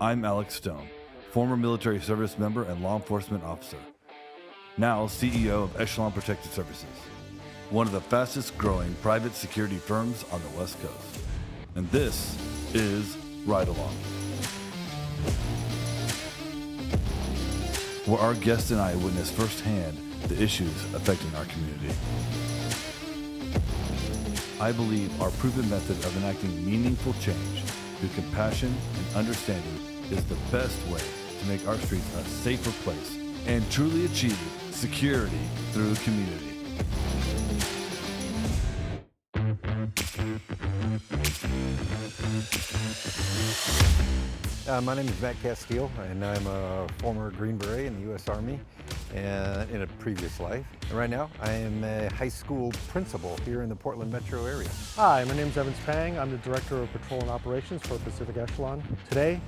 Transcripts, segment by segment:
I'm Alex Stone, former military service member and law enforcement officer. Now CEO of Echelon Protective Services, one of the fastest growing private security firms on the West Coast. And this is Ride Along, where our guests and I witness firsthand the issues affecting our community. I believe our proven method of enacting meaningful change through compassion and understanding is the best way to make our streets a safer place and truly achieve security through community. My name is Matt Casteel, and I'm a former Green Beret in the U.S. Army and in a previous life. And right now, I am a high school principal here in the Portland metro area. Hi, my name is Evan Spang. I'm the Director of Patrol and Operations for Pacific Echelon. Today,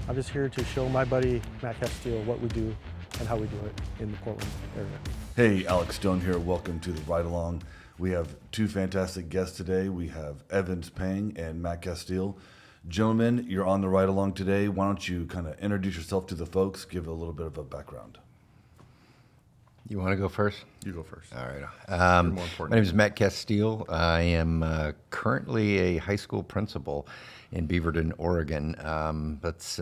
I'm just here to show my buddy Matt Casteel what we do and how we do it in the Portland area. Hey, Alex Stone here. Welcome to the Ride Along. We have two fantastic guests today. We have Evan Spang and Matt Casteel. Gentlemen, you're on the Ride Along today. Why don't you kind of introduce yourself to the folks, give a little bit of a background. You want to go first? You go first. All right. More important. My name is Matt Casteel. I am currently a high school principal in Beaverton, Oregon. That's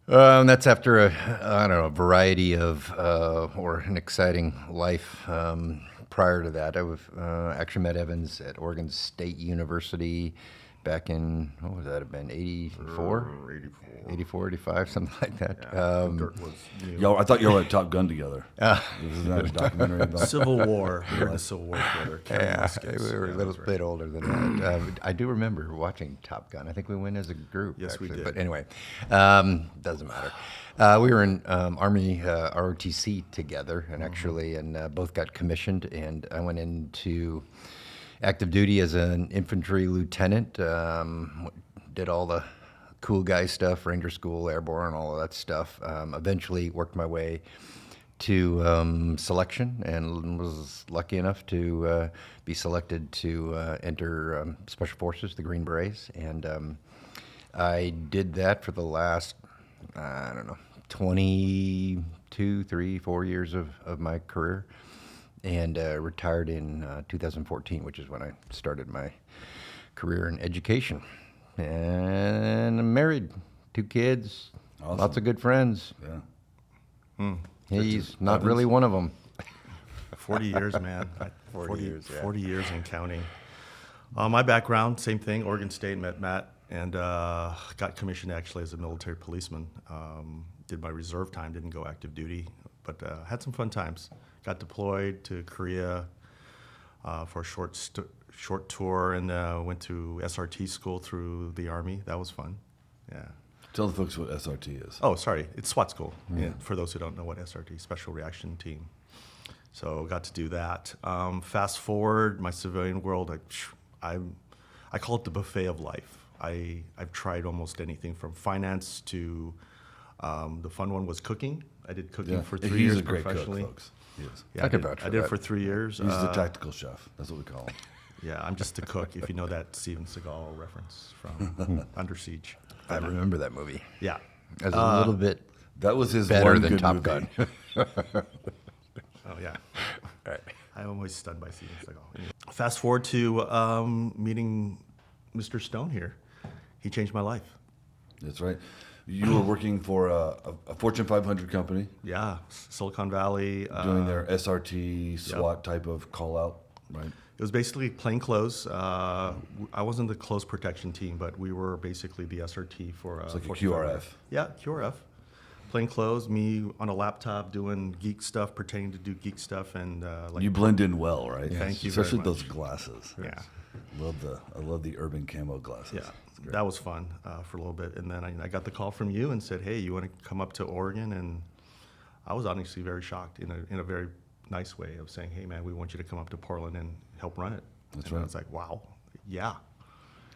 after a variety of or an exciting life. Prior to that, I actually met Evans at Oregon State University back in, what would that have been, 84? 84, 85, something like that. Yeah. I thought you were at Top Gun together. This is not a documentary about Civil War. We were in the Civil War together. We were a little bit older than that. I do remember watching Top Gun. I think we went as a group. Yes, actually. we did. But anyway, doesn't matter. We were in Army ROTC together, and actually, both got commissioned, and I went into active duty as an infantry lieutenant. Did all the cool guy stuff, Ranger School, Airborne, all of that stuff. Eventually worked my way to selection and was lucky enough to be selected to enter Special Forces, the Green Berets. And I did that for the last, 22, 3, 4 years of my career. And retired in 2014, which is when I started my career in education. And I'm married, 2 kids, Awesome. Lots of good friends. Yeah. He's not really one of them. 40 years, man. 40 years, yeah. 40 years and counting. My background, same thing, Oregon State, met Matt, and got commissioned actually as a military policeman. Did my reserve time, didn't go active duty, but had some fun times. Got deployed to Korea for a short tour, and went to SRT school through the Army. That was fun. Yeah. Tell the folks what SRT is. Oh, sorry. It's SWAT school. Yeah. For those who don't know what SRT, Special Reaction Team. So got to do that. Fast forward, my civilian world, I call it the buffet of life. I've tried almost anything from finance to the fun one was cooking. I did cooking for 3 years He's a great professionally. cook, folks. He is. Yeah, I did it for 3 years. He's the tactical chef. That's what we call him. Yeah, I'm just the cook, if you know that Steven Seagal reference from Under Siege. I remember that movie. Yeah. As a little bit That was his better one than good Top movie. Gun. Oh, yeah. Right. I'm always stunned by Steven Seagal. Fast forward to meeting Mr. Stone here. He changed my life. That's right. You were working for a Fortune 500 company, Yeah, Silicon Valley. doing their SRT, SWAT type of call out, right? It was basically plain clothes. I wasn't the clothes protection team, but we were basically the SRT for It's like a Fortune 500. QRF. Yeah, QRF. Plain clothes, me on a laptop doing geek stuff, pretending to do geek stuff, and You blend in well, right? Thank you Especially very those glasses. Yeah. I love the urban camo glasses. Yeah, that was fun for a little bit. And then I got the call from you and said, hey, you want to come up to Oregon? And I was honestly very shocked in a very nice way of saying, hey, man, we want you to come up to Portland and help run it. That's and right. I was like, wow, yeah.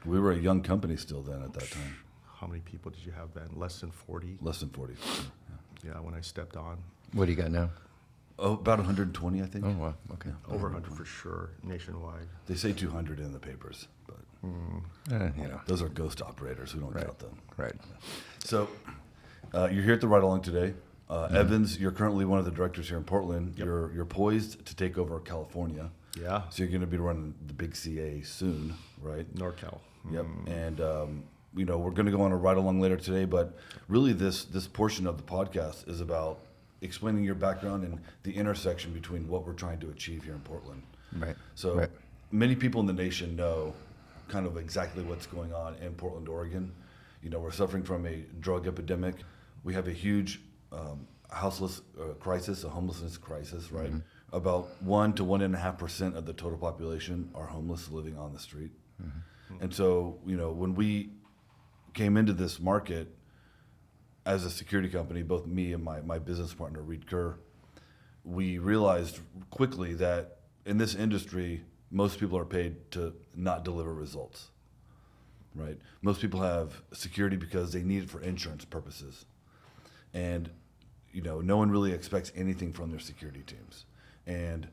We were a young company still then at that time. How many people did you have then? Less than 40? Less than 40. Yeah, when I stepped on. What do you got now? Oh, about 120, I think. Oh, wow. Okay. Over 100 for sure, nationwide. They say 200 in the papers, but You know. those are ghost operators. We don't Right. count them. Right. So you're here at the Ride Along today. Evans, you're currently one of the directors here in Portland. Yep. You're poised to take over California. Yeah, So you're going to be running the big CA soon, right? NorCal. Yep. And we're going to go on a ride along later today, but really this portion of the podcast is about explaining your background and the intersection between what we're trying to achieve here in Portland. Right. So Right. many people in the nation know kind of exactly what's going on in Portland, Oregon. We're suffering from a drug epidemic. We have a huge houseless crisis, a homelessness crisis, right? About 1 to 1.5% of the total population are homeless, living on the street. And so, when we came into this market as a security company, both me and my business partner, Reed Kerr, we realized quickly that in this industry, most people are paid to not deliver results, right? Most people have security because they need it for insurance purposes. And, no one really expects anything from their security teams. And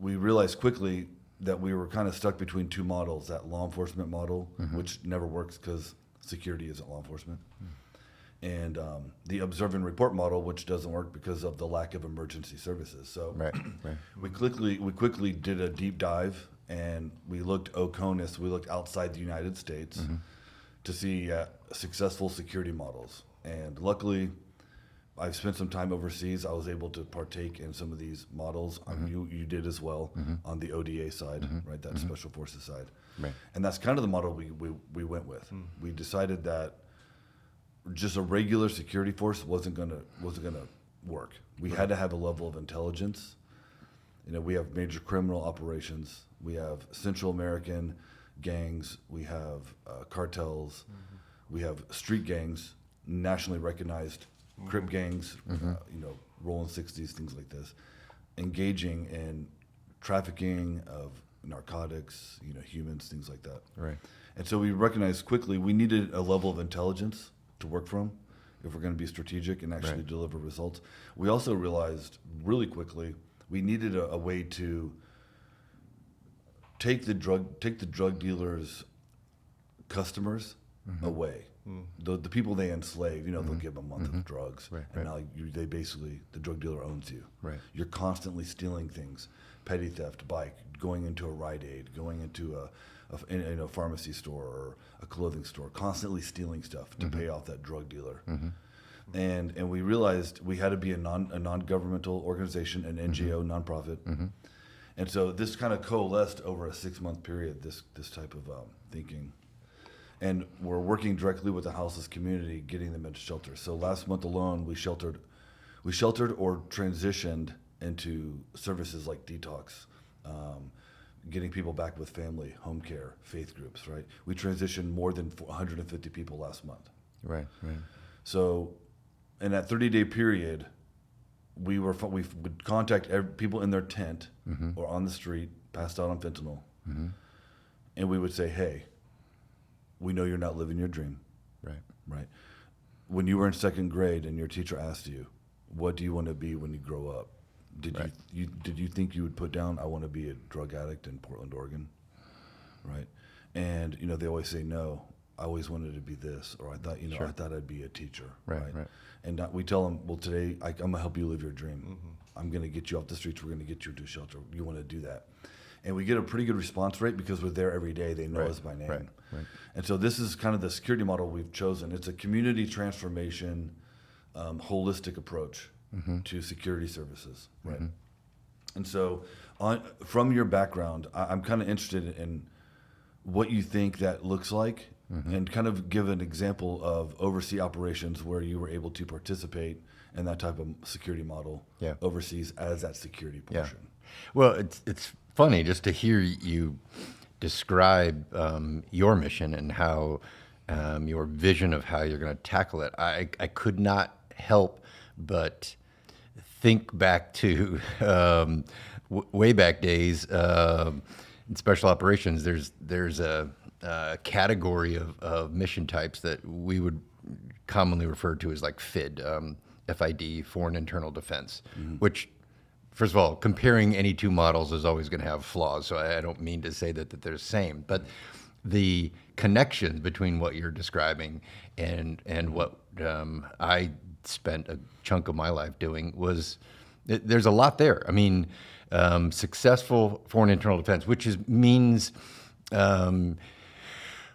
we realized quickly that we were kind of stuck between two models, that law enforcement model, which never works because security isn't law enforcement, and the observe and report model, which doesn't work because of the lack of emergency services. So Right. we quickly did a deep dive, and we looked OCONUS, we looked outside the United States to see successful security models. And luckily, I've spent some time overseas. I was able to partake in some of these models. You did as well on the ODA side, right? That Special Forces side. Right. And that's kind of the model we went with. We decided that just a regular security force wasn't gonna work. We had to have a level of intelligence. We have major criminal operations. We have Central American gangs. We have cartels. We have street gangs, nationally recognized Crip gangs, rolling 60s, things like this, engaging in trafficking of narcotics, humans, things like that. Right. And so we recognized quickly we needed a level of intelligence to work from if we're going to be strategic and actually Right. deliver results. We also realized really quickly we needed a way to take the drug dealers' customers away. The people they enslave, they'll give them a month of drugs, Right, and right. now they basically, the drug dealer owns you. Right. You're constantly stealing things, petty theft, bike, going into a Rite Aid, going into a pharmacy store or a clothing store, constantly stealing stuff to pay off that drug dealer. And we realized we had to be a non-governmental organization, an NGO, nonprofit. And so this kind of coalesced over a 6-month period, this type of thinking. And we're working directly with the houseless community, getting them into shelter. So last month alone, we sheltered or transitioned into services like detox, getting people back with family, home care, faith groups, right? We transitioned more than 150 people last month. Right. So in that 30-day period, we would contact people in their tent or on the street, passed out on fentanyl, and we would say, hey, we know you're not living your dream, right? When you were in 2nd grade and your teacher asked you, what do you want to be when you grow up? Did you think you would put down, I want to be a drug addict in Portland, Oregon, right? And they always say, no, I always wanted to be this, or I thought I thought I'd be a teacher, right? And we tell them, well, today I'm gonna help you live your dream. I'm gonna get you off the streets. We're gonna get you into a shelter. You want to do that? And we get a pretty good response rate because we're there every day. They know us by name. Right. And so this is kind of the security model we've chosen. It's a community transformation, holistic approach to security services, right? And so from your background, I'm kind of interested in what you think that looks like and kind of give an example of overseas operations where you were able to participate in that type of security model overseas as that security portion. Well, it's funny just to hear you describe your mission and how your vision of how you're going to tackle it. I could not help but think back to way back days in special operations. There's a category of mission types that we would commonly refer to as like FID, FID, Foreign Internal Defense, which first of all, comparing any two models is always going to have flaws. So I don't mean to say that they're the same, but the connection between what you're describing and what I spent a chunk of my life doing was there's a lot there. I mean, successful foreign internal defense, means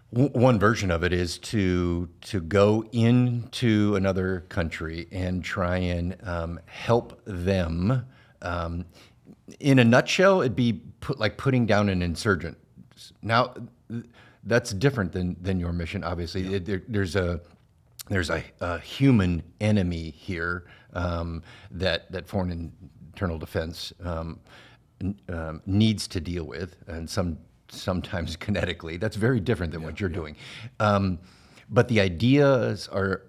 one version of it is to go into another country and try and help them. In a nutshell, it'd be like putting down an insurgent. Now, that's different than your mission. Obviously, there's a human enemy here that foreign internal defense needs to deal with, and sometimes kinetically. That's very different than what you're doing. But the ideas are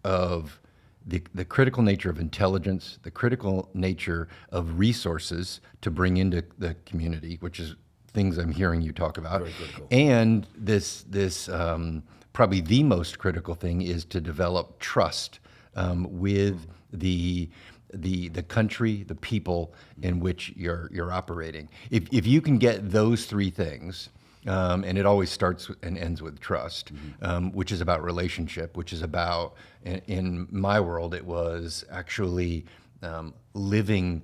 of the critical nature of intelligence, the critical nature of resources to bring into the community, which is things I'm hearing you talk about. Very critical. And this probably the most critical thing is to develop trust with the country, the people in which you're operating. If you can get those three things, and it always starts and ends with trust, which is about relationship, which is about, in my world, it was actually living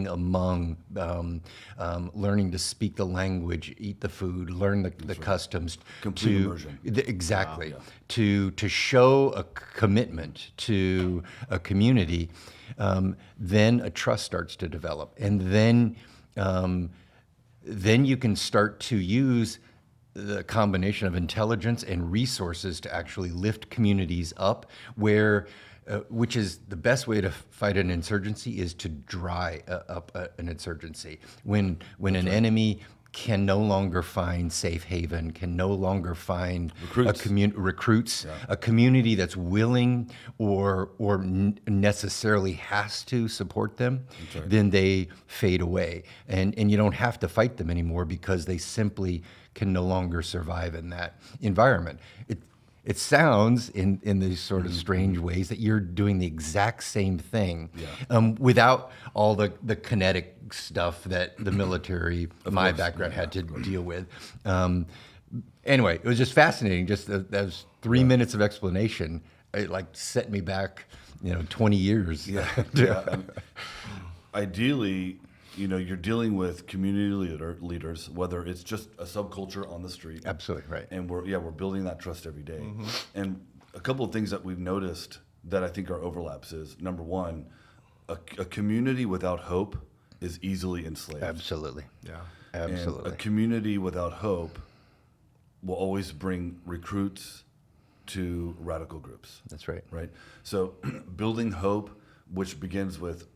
among, learning to speak the language, eat the food, learn the customs. Complete immersion. Exactly. Wow, yeah. To show a commitment to a community, then a trust starts to develop. And then you can start to use the combination of intelligence and resources to actually lift communities up which is the best way to fight an insurgency is to dry up an insurgency. When an enemy can no longer find safe haven, can no longer find recruits, a community that's willing or necessarily has to support them, then they fade away. And you don't have to fight them anymore because they simply can no longer survive in that environment. It sounds in these sort of strange ways that you're doing the exact same thing without all the kinetic stuff that the military, my background, had to deal with. Anyway, it was just fascinating. Just those 3 minutes of explanation, it like set me back, 20 years. Ideally, you're dealing with community leaders, whether it's just a subculture on the street. Absolutely, right. And we're building that trust every day. And a couple of things that we've noticed that I think are overlaps is, number one, a community without hope is easily enslaved. Absolutely. Yeah. Absolutely. And a community without hope will always bring recruits to radical groups. That's right. Right? So building hope, which begins with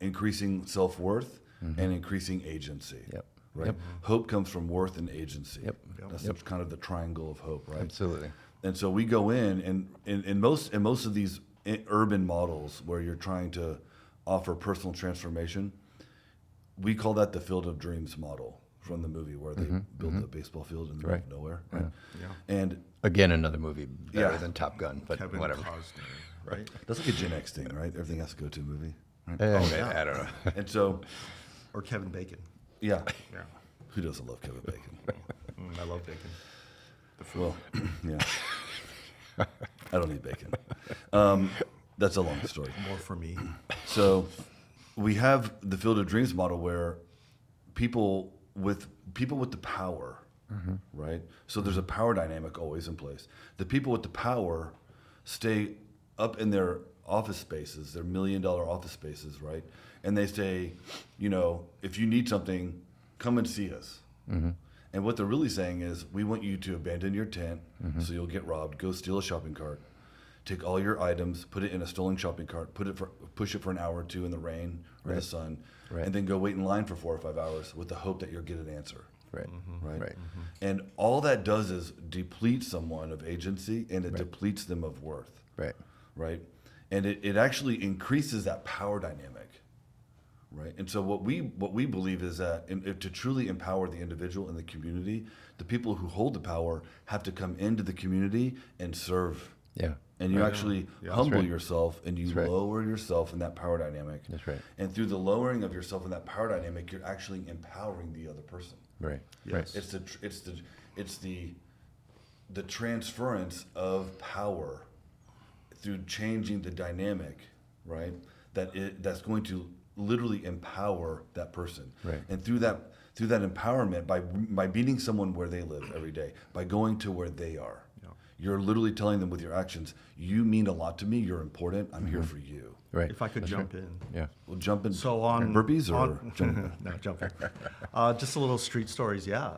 increasing self-worth, and increasing agency. Yep. Right. Yep. Hope comes from worth and agency. Yep. That's kind of the triangle of hope, right? Absolutely. And so we go in, and in most of these urban models where you're trying to offer personal transformation, we call that the Field of Dreams model from the movie where they build a baseball field in the middle of nowhere. Right. Yeah. And Again, another movie better than Top Gun, but Kevin whatever. Costner, right? that's like a Gen X thing, right? Everything has to go to a movie. Right? I don't know. And so, Or Kevin Bacon. yeah, Yeah. who doesn't love Kevin Bacon? I love bacon. Well, yeah. I don't eat bacon. That's a long story. More for me. So we have the Field of Dreams model where people with the power, right? So there's a power dynamic always in place. The people with the power stay up in their office spaces, their $1 million office spaces, right? And they say, if you need something, come and see us. And what they're really saying is, we want you to abandon your tent so you'll get robbed, go steal a shopping cart, take all your items, put it in a stolen shopping cart, push it for an hour or two in the rain or the sun, and then go wait in line for 4 or 5 hours with the hope that you'll get an answer. Right. And all that does is deplete someone of agency, and it depletes them of worth. Right. And it actually increases that power dynamic. Right. And so what we believe is that to truly empower the individual and the community, the people who hold the power have to come into the community and serve Yeah. And you actually humble right. yourself, and you right. lower yourself in that power dynamic. That's right. And through the lowering of yourself in that power dynamic, you're actually empowering the other person. Right. Yes. Right. It's the transference of power through changing the dynamic, right? That's going to literally empower that person. Right. And through that empowerment, by meeting someone where they live every day, by going to where they are, you're literally telling them with your actions, you mean a lot to me, you're important, I'm here for you. Right. If I could That's jump right. in. Yeah. Well, jump in. So on burpees or on, jumping? no, jumping. Just a little street stories. Yeah,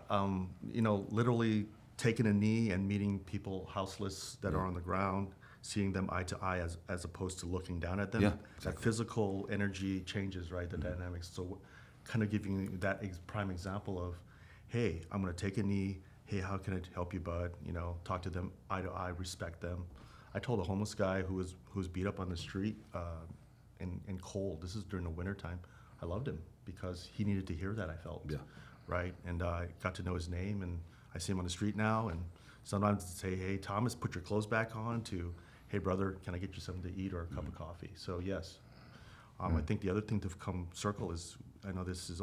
literally taking a knee and meeting people houseless that are on the ground, seeing them eye to eye as opposed to looking down at them. Yeah, That exactly. physical energy changes, right? The dynamics. So, kind of giving you that prime example of, hey, I'm going to take a knee. Hey, how can I help you, bud? Talk to them eye to eye, respect them. I told a homeless guy who was beat up on the street and cold. This is during the wintertime. I loved him because he needed to hear that, I felt. Yeah. Right? And I got to know his name, and I see him on the street now. And sometimes I'd say, hey, Thomas, put your clothes back on, to, hey, brother, can I get you something to eat or a cup of coffee? So, yes. I think the other thing to come circle is, I know this is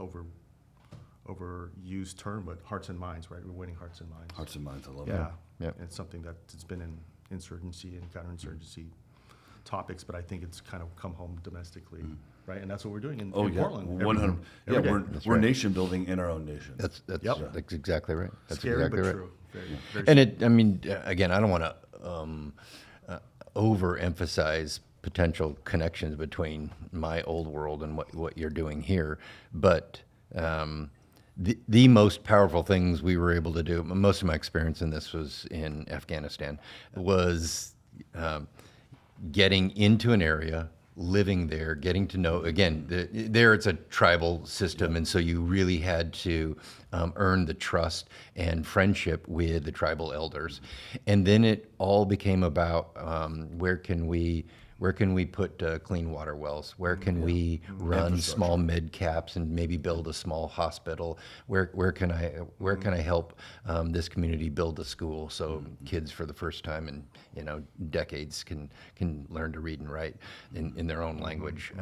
overused term, but hearts and minds, right? We're winning hearts and minds. Hearts and minds, I love Yeah. that. Yeah. It's something that's been in insurgency and counterinsurgency topics, but I think it's kind of come home domestically, right? And that's what we're doing in Portland. every- 100. Yeah, every day. we're right. nation building in our own nation. That's Yep. that's exactly right. That's Scary exactly but right. true. Very And again, I don't want to overemphasize potential connections between my old world and what you're doing here, but the most powerful things we were able to do, most of my experience in this was in Afghanistan, was getting into an area, living there, getting to know, again, there it's a tribal system, and so you really had to earn the trust and friendship with the tribal elders. And then it all became about where can we put clean water wells? Where can we run small mid caps and maybe build a small hospital? Where can I help this community build a school so kids for the first time in decades can learn to read and write in their own language?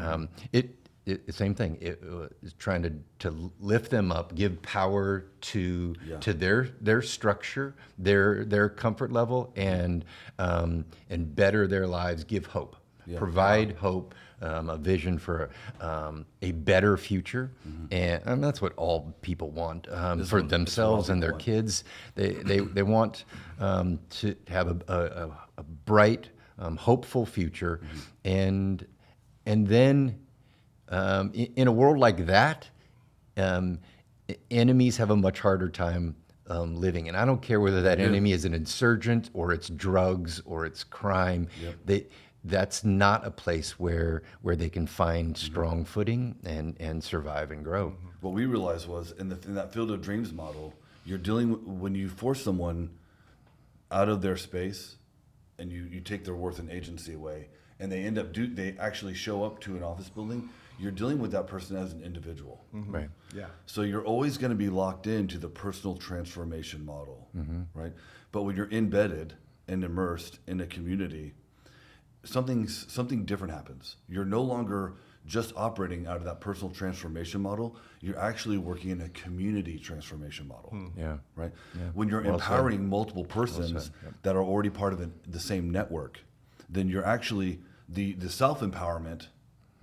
Same thing. It is trying to lift them up, give power to their structure, their comfort level, and better their lives. Give hope. Provide hope, a vision for a better future, and that's what all people want for themselves and their kids. They want to have a bright, hopeful future, and then in a world like that, enemies have a much harder time living. And I don't care whether that enemy is an insurgent or it's drugs or it's crime. That's not a place where they can find strong footing and survive and grow. What we realized was in that field of dreams model, you're dealing with, when you force someone out of their space and you take their worth and agency away, and they actually show up to an office building, you're dealing with that person as an individual. Right. Yeah. So you're always going to be locked into the personal transformation model, right? But when you're embedded and immersed in a community, something different happens. You're no longer just operating out of that personal transformation model. You're actually working in a community transformation model. Yeah. Right? Yeah. When you're Well empowering multiple persons that are already part of the same network, then you're actually, the self-empowerment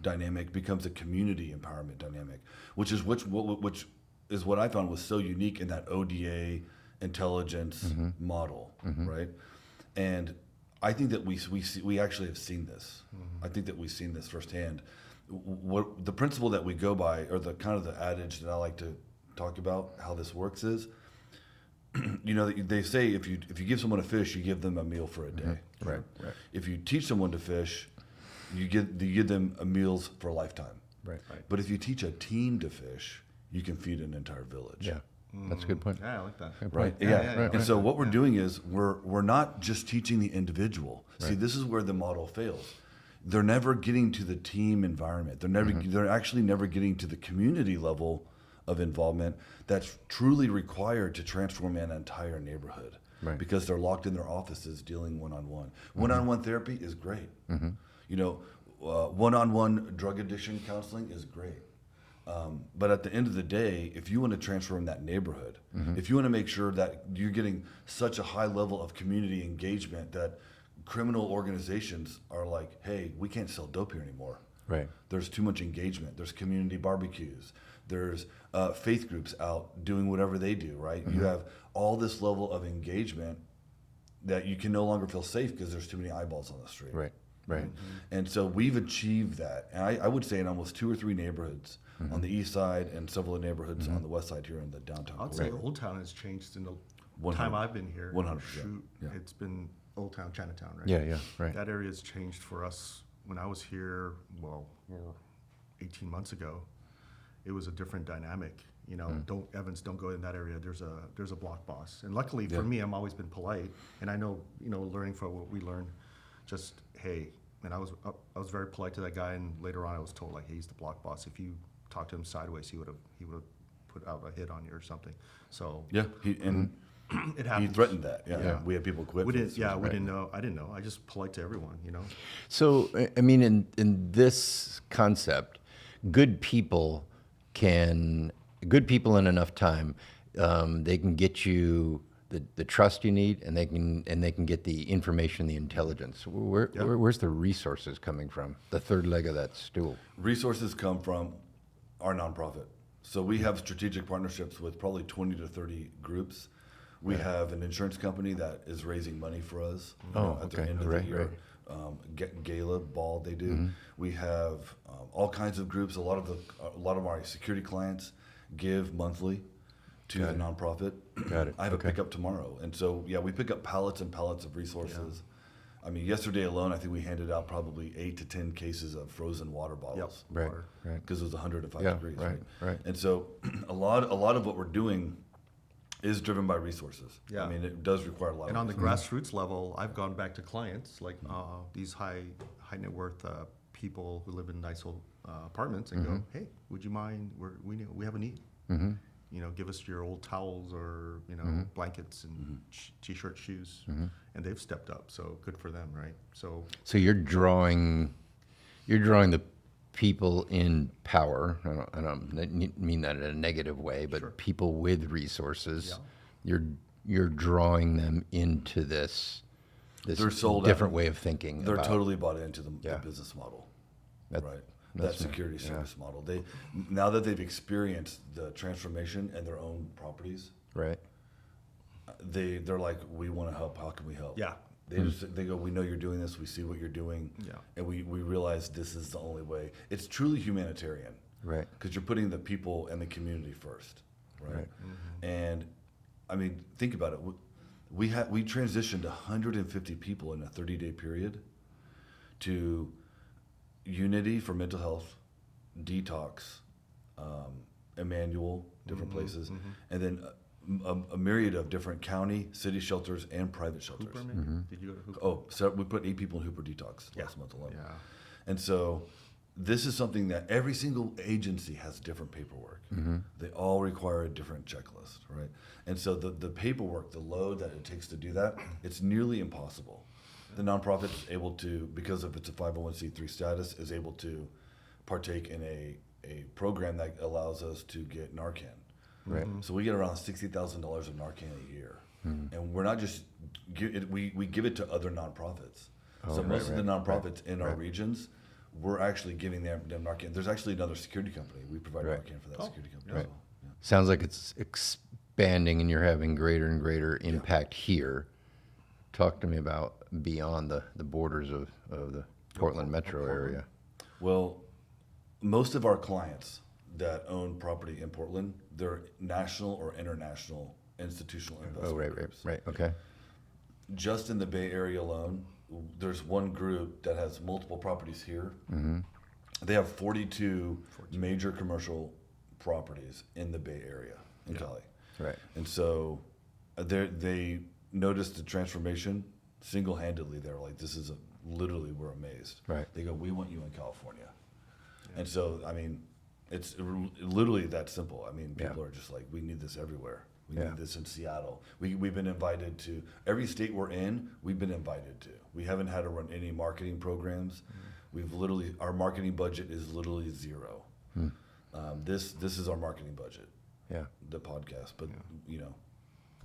dynamic becomes a community empowerment dynamic, which is what I found was so unique in that ODA intelligence model, right? And I think that we actually have seen this. I think that we've seen this firsthand. What the principle that we go by, or the kind of the adage that I like to talk about how this works is, they say if you give someone a fish, you give them a meal for a day. Right. If you teach someone to fish, you give them meals for a lifetime. Right. But if you teach a team to fish, you can feed an entire village. Yeah. That's a good point. Yeah, I like that. Right. Yeah. And so what we're doing is we're not just teaching the individual. See, this is where the model fails. They're never getting to the team environment. They're actually never getting to the community level of involvement that's truly required to transform an entire neighborhood. Right. because they're locked in their offices dealing one-on-one. One-on-one therapy is great. You know, one-on-one drug addiction counseling is great. But at the end of the day, if you want to transform that neighborhood, if you want to make sure that you're getting such a high level of community engagement that criminal organizations are like, hey, we can't sell dope here anymore. Right. There's too much engagement. There's community barbecues. There's faith groups out doing whatever they do, right? You have all this level of engagement that you can no longer feel safe because there's too many eyeballs on the street. Right. Right. And so we've achieved that. And I would say in almost 2 or 3 neighborhoods on the east side and several of the neighborhoods on the west side here in the downtown. I'd say Oldtown has changed in the 100. time I've been here. 100%, Shoot, yeah. it's been Oldtown, Chinatown, right? Yeah. Right. That area has changed for us. When I was here, 18 months ago, it was a different dynamic. You know, don't go in that area. There's a block boss. And luckily for me, I've always been polite. And I know, learning from what we learned, just, hey, and I was very polite to that guy. And later on I was told, like, hey, he's the block boss. If you talk to him sideways, he would have put out a hit on you or something. So Yeah, it happens. he threatened that. Yeah. We had people quit. We didn't know. I didn't know. I just polite to everyone, So, I mean, in this concept, good people in enough time, they can get you the trust you need, and they can get the information, the intelligence. Where's the resources coming from? The third leg of that stool. Resources come from our nonprofit. So we have strategic partnerships with probably 20 to 30 groups. We have an insurance company that is raising money for us at the end of the year. Gala ball they do. We have all kinds of groups. A lot of our security clients give monthly to the nonprofit. Got it. I have a pickup tomorrow, and so we pick up pallets and pallets of resources. I mean, yesterday alone, I think we handed out probably 8 to 10 cases of frozen water bottles. Right. Because it was 105 degrees. Right. And so, a lot of what we're doing is driven by resources. Yeah. I mean, it does require a lot. And of on the resources. grassroots level, I've gone back to clients like these high net worth people who live in nice old apartments and go, hey, would you mind? We have a need. Give us your old towels or blankets and t-shirt, shoes, and they've stepped up. So good for them, right? So you're drawing the people in power. I don't mean that in a negative way, but people with resources. Yeah. You're drawing them into this They're sold different out. way of thinking. They're totally bought into the business model, That- right? That security service model. Now that they've experienced the transformation in their own properties, right. they're like, we want to help. How can we help? Yeah. They go, we know you're doing this. We see what you're doing. Yeah. And we realize this is the only way. It's truly humanitarian. Right. Because you're putting the people and the community first, right? And I mean, think about it. We transitioned 150 people in a 30-day period to Unity for mental health, Detox, Emmanuel, different places, and then a myriad of different county, city shelters, and private shelters. Hooper, maybe? Did you go to Hooper? Oh, so we put 8 people in Hooper Detox last month alone. Yeah. And so this is something that every single agency has different paperwork. They all require a different checklist, right? And so the paperwork, the load that it takes to do that, it's nearly impossible. The nonprofit is able to, because of its a 501c3 status, is able to partake in a program that allows us to get Narcan. Right. So we get around $60,000 of Narcan a year. And we're not just, we give it to other nonprofits. So most of the nonprofits in our regions, we're actually giving them Narcan. There's actually another security company. We provide Narcan for that security company as well. Yeah. Sounds like it's expanding and you're having greater and greater impact here. Talk to me about beyond the borders of the Portland metro area. Well, most of our clients that own property in Portland, they're national or international institutional investment groups. Right. Okay. Just in the Bay Area alone, there's one group that has multiple properties here. They have 42 major commercial properties in the Bay Area in Cali. Right. And so they noticed the transformation single-handedly. They're like, this is literally, we're amazed. Right. They go, we want you in California. And so, I mean, it's literally that simple. I mean, people are just like, we need this everywhere. We Yeah. need this in Seattle. We've been invited to every state we're in. We've been invited to. We haven't had to run any marketing programs. Our marketing budget is literally zero. This is our marketing budget, Yeah. the podcast. But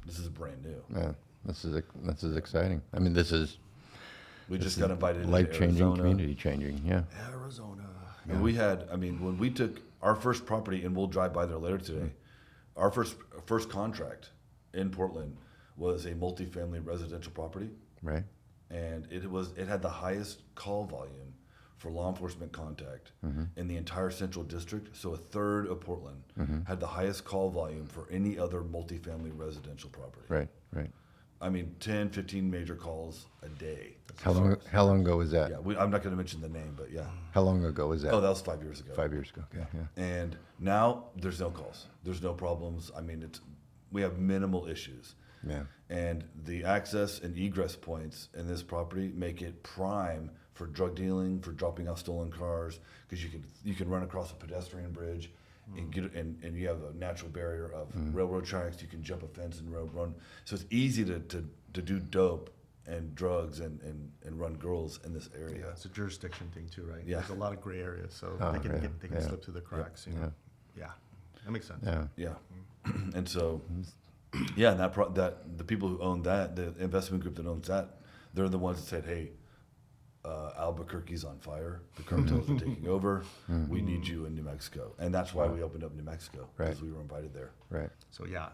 this is brand new. Yeah. This is exciting. I mean, this is We just got invited to life-changing, Arizona. community-changing. Yeah. Arizona. And we had, when we took our first property, and we'll drive by there later today, our first contract in Portland was a multifamily residential property, Right. and it had the highest call volume for law enforcement contact in the entire central district. So a third of Portland had the highest call volume for any other multifamily residential property. Right. Right. 10, 15 major calls a day. How long ago was that? Yeah, I'm not going to mention the name, but yeah. How long ago was that? Oh, that was 5 years ago. 5 years ago. Okay. Yeah. And now there's no calls. There's no problems. We have minimal issues. Yeah. And the access and egress points in this property make it prime for drug dealing, for dropping off stolen cars, because you can run across a pedestrian bridge and and you have a natural barrier of railroad tracks. You can jump a fence and run. So it's easy to do dope and drugs and run girls in this area. Yeah, it's a jurisdiction thing too, right? Yeah. There's a lot of gray areas, so Oh, they can yeah, they can yeah. slip through the cracks. You know? Yeah, that makes sense. Yeah. Yeah, and so, yeah, and that the people who own that, the investment group that owns that, they're the ones that said, "Hey, Albuquerque's on fire. The cartels are taking over. We need you in New Mexico," and that's why we opened up New Mexico, because Right. we were invited there. Right. So yeah,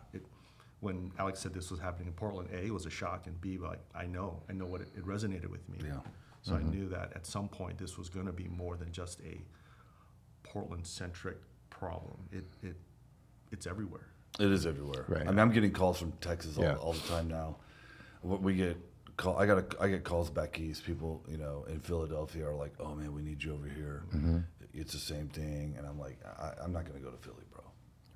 when Alex said this was happening in Portland, A, it was a shock, and B, like I know what it resonated with me. Yeah. So I knew that at some point this was going to be more than just a Portland-centric problem. It's everywhere. It is everywhere. Right. I'm getting calls from Texas Yeah. all the time now. We get I get calls back east. People, in Philadelphia are like, "Oh man, we need you over here." It's the same thing, and I'm like, I'm not going to go to Philly, bro.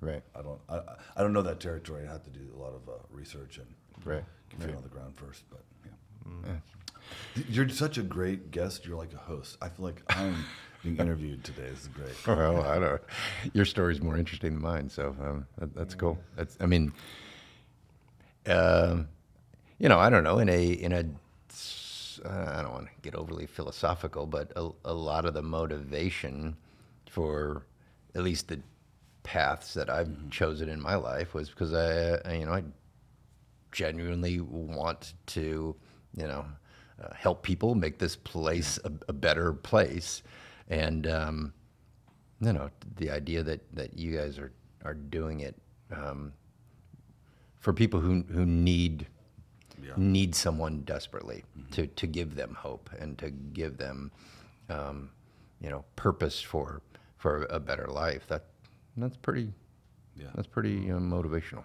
Right. I don't know that territory. I have to do a lot of research and Right. get feet on the ground first. But yeah. You're such a great guest. You're like a host. I feel like I'm being interviewed today. This is great. Well, I don't. Your story's more interesting than mine, so that's cool. I don't know. In a, I don't want to get overly philosophical, but a lot of the motivation for at least the paths that I've chosen in my life was because I genuinely want to, help people make this place a better place, and the idea that you guys are doing it for people who need someone desperately to give them hope and to give them purpose for a better life. That's pretty motivational.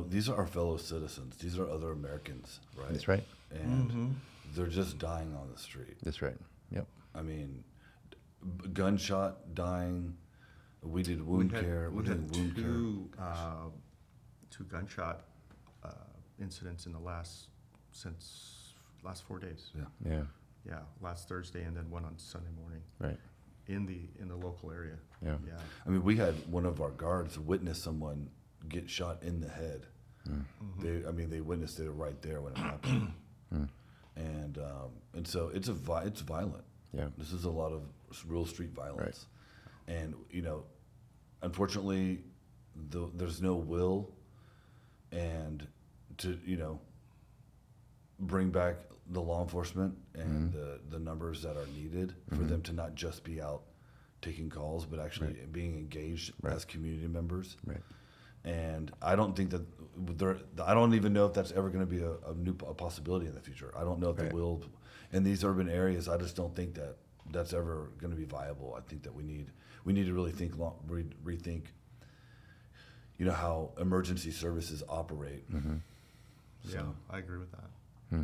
These are our fellow citizens. These are other Americans, right? That's right. And they're just dying on the street. That's right. Yep. Gunshot, dying. We did wound care. We We're had doing wound care. two gunshot incidents in the last 4 days. Yeah. Yeah. Yeah, last Thursday and then one on Sunday morning Right. in the local area. Yeah. Yeah. We had one of our guards witness someone get shot in the head. They witnessed it right there when it happened. And so it's violent. Yeah. This is a lot of real street violence. Right. And, unfortunately, there's no will and to, bring back the law enforcement and the numbers that are needed for them to not just be out taking calls, but actually being engaged as community members. Right. And I don't think that I don't even know if that's ever going to be a possibility in the future. I don't know if the will in these urban areas. I just don't think that that's ever going to be viable. I think that we need to really rethink, how emergency services operate. Yeah, I agree with that.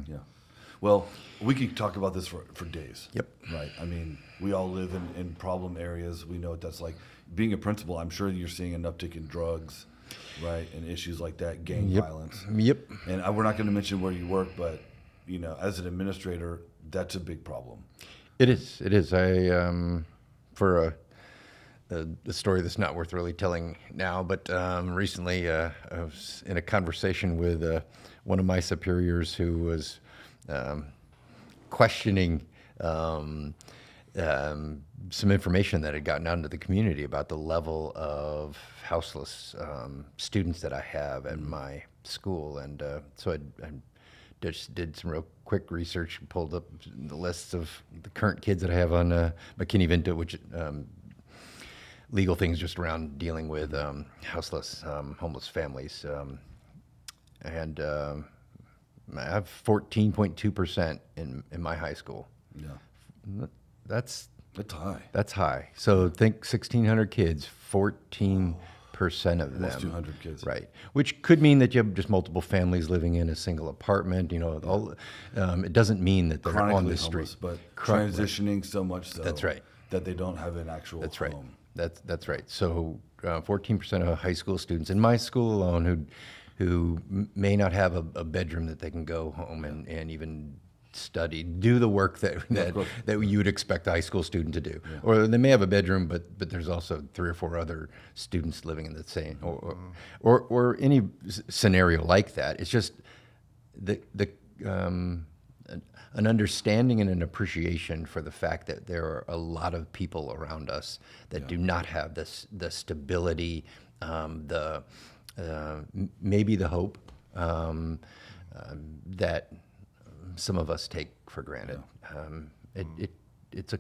Yeah. Well, we could talk about this for days. Yep. Right. We all live in problem areas. We know what that's like. Being a principal, I'm sure you're seeing an uptick in drugs, right, and issues like that, gang violence. Yep. And we're not going to mention where you work, but as an administrator, that's a big problem. It is. I for a story that's not worth really telling now, but recently I was in a conversation with one of my superiors who was questioning some information that had gotten out into the community about the level of houseless students that I have at my school. And so I just did some real quick research, pulled up the lists of the current kids that I have on McKinney-Vento, which legal things just around dealing with houseless, homeless families. And I have 14.2% in my high school. Yeah. That's high. That's high. So think 1,600 kids, 14% of them. Almost 200 kids. Right. Which could mean that you have just multiple families living in a single apartment. You know, all, it doesn't mean that they're Chronically on the homeless, street. but transitioning so much so. That's right. That they don't have an actual That's right. home. That's right. So 14% of high school students in my school alone who may not have a bedroom that they can go home and even study, do the work that you would expect a high school student to do. Yeah. Or they may have a bedroom, but there's also 3 or 4 other students living in the same, or any scenario like that. It's just an understanding and an appreciation for the fact that there are a lot of people around us that do not have the stability, maybe the hope that some of us take for granted. It's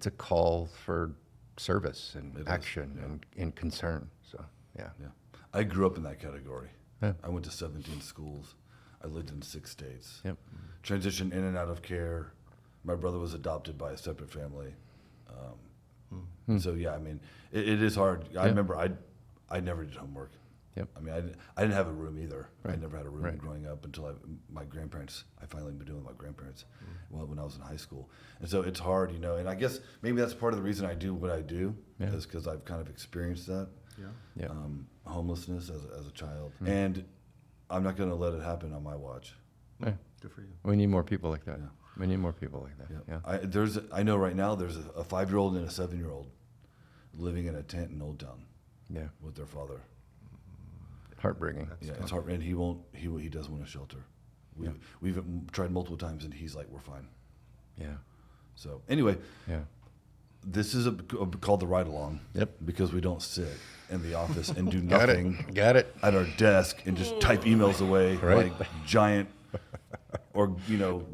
a call for service and action and concern. So yeah. I grew up in that category. Yeah. I went to 17 schools. I lived in 6 states. Yep. Transitioned in and out of care. My brother was adopted by a separate family. So yeah, I mean, it is hard. I remember I never did homework. Yep. I mean, I didn't have a room either. Right. I never had a room growing up until my grandparents. I finally been doing with my grandparents when I was in high school. And so it's hard, you know. And I guess maybe that's part of the reason I do what I do is because I've kind of experienced that. Yeah. Homelessness as a child, and I'm not going to let it happen on my watch. Yeah. Good for you. We need more people like that. Yeah. We need more people like that. Yeah. I know right now there's a 5-year-old and a 7-year-old living in a tent in Oldtown. Yeah. With their father. Heartbreaking. It's hard, and he does want a shelter. We've tried multiple times, and he's like, we're fine. Yeah. So anyway, this is called the ride along. Yep. Because we don't sit in the office and do nothing. Got it. At our desk and just type emails away like giant or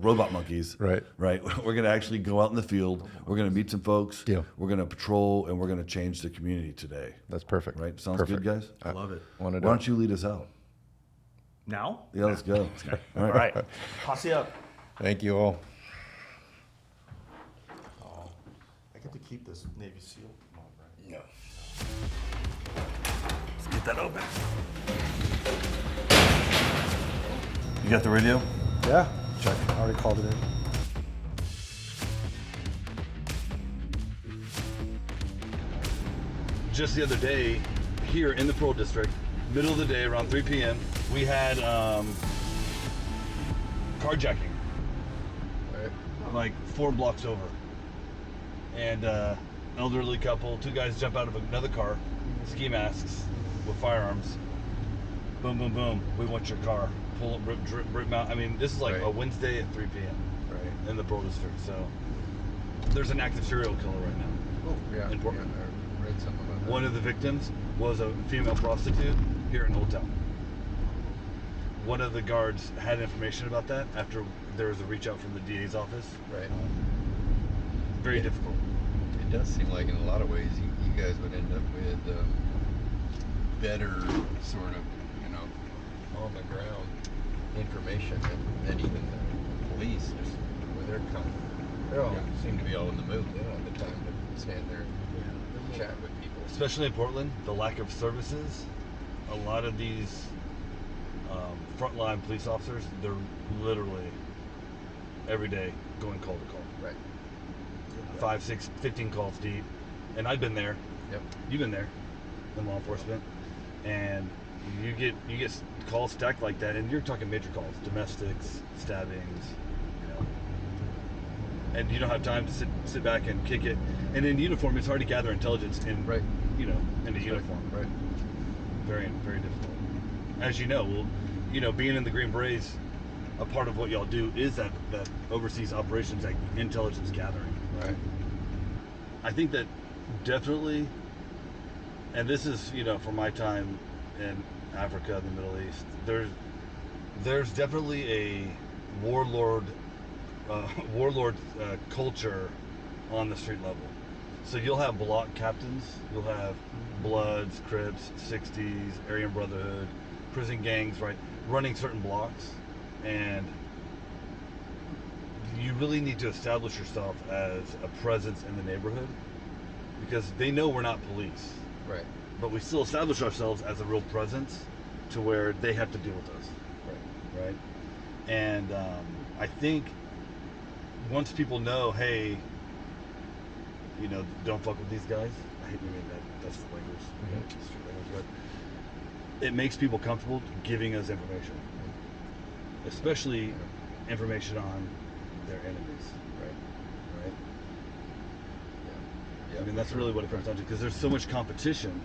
robot monkeys. Right. We're gonna actually go out in the field. We're gonna meet some folks. Deal. We're gonna patrol, and we're gonna change the community today. That's perfect. Right? Sounds perfect. good, guys. I love it. Why don't you lead us out? Now? Yeah, let's go. All right. Posse up. Thank you all. Oh, I get to keep this Navy SEAL mug, right? No. Let's get that open. You got the radio? Yeah, check. I already called it in. Just the other day, here in the Pearl District, middle of the day, around 3 p.m., we had carjacking. Like 4 blocks over. And elderly couple, 2 guys jump out of another car, ski masks with firearms. Boom, boom, boom. We want your car. Pull up, rip out. I mean, this is like a Wednesday at 3 p.m. In the Pearl District. So there's an active serial killer right now. Oh, yeah. In Portland. Yeah, I read something about that. One of the victims was a female prostitute here in Oldtown. One of the guards had information about that after there was a reach out from the DA's office. Right. Very difficult. It does seem like in a lot of ways you guys would end up with better sort of, on the ground information than even the police, just where they're coming. They all seem to be all in the mood. They don't have the time to stand there and chat with people. Especially in Portland, the lack of services. A lot of these frontline police officers, they're literally every day going call to call. Right. 5, 6, 15 calls deep. And I've been there. Yep. You've been there in law enforcement. And you get calls stacked like that, and you're talking major calls, domestics, stabbings, and you don't have time to sit back and kick it. And in uniform, it's hard to gather intelligence in in a uniform. Right. Very, very difficult. As you know, being in the Green Berets, a part of what y'all do is that overseas operations, like intelligence gathering. Right. I think that definitely, and this is from my time in Africa, the Middle East, there's definitely a warlord culture on the street level. So you'll have block captains, you'll have Bloods, Crips, 60s, Aryan Brotherhood, prison gangs, right, running certain blocks, and you really need to establish yourself as a presence in the neighborhood because they know we're not police. Right. But we still establish ourselves as a real presence to where they have to deal with us. Right? And I think once people know, hey, don't fuck with these guys. I hate doing that's the language, street language, but it makes people comfortable giving us information, especially information on their enemies. Right? Yeah. I mean, that's really what it comes down to because there's so much competition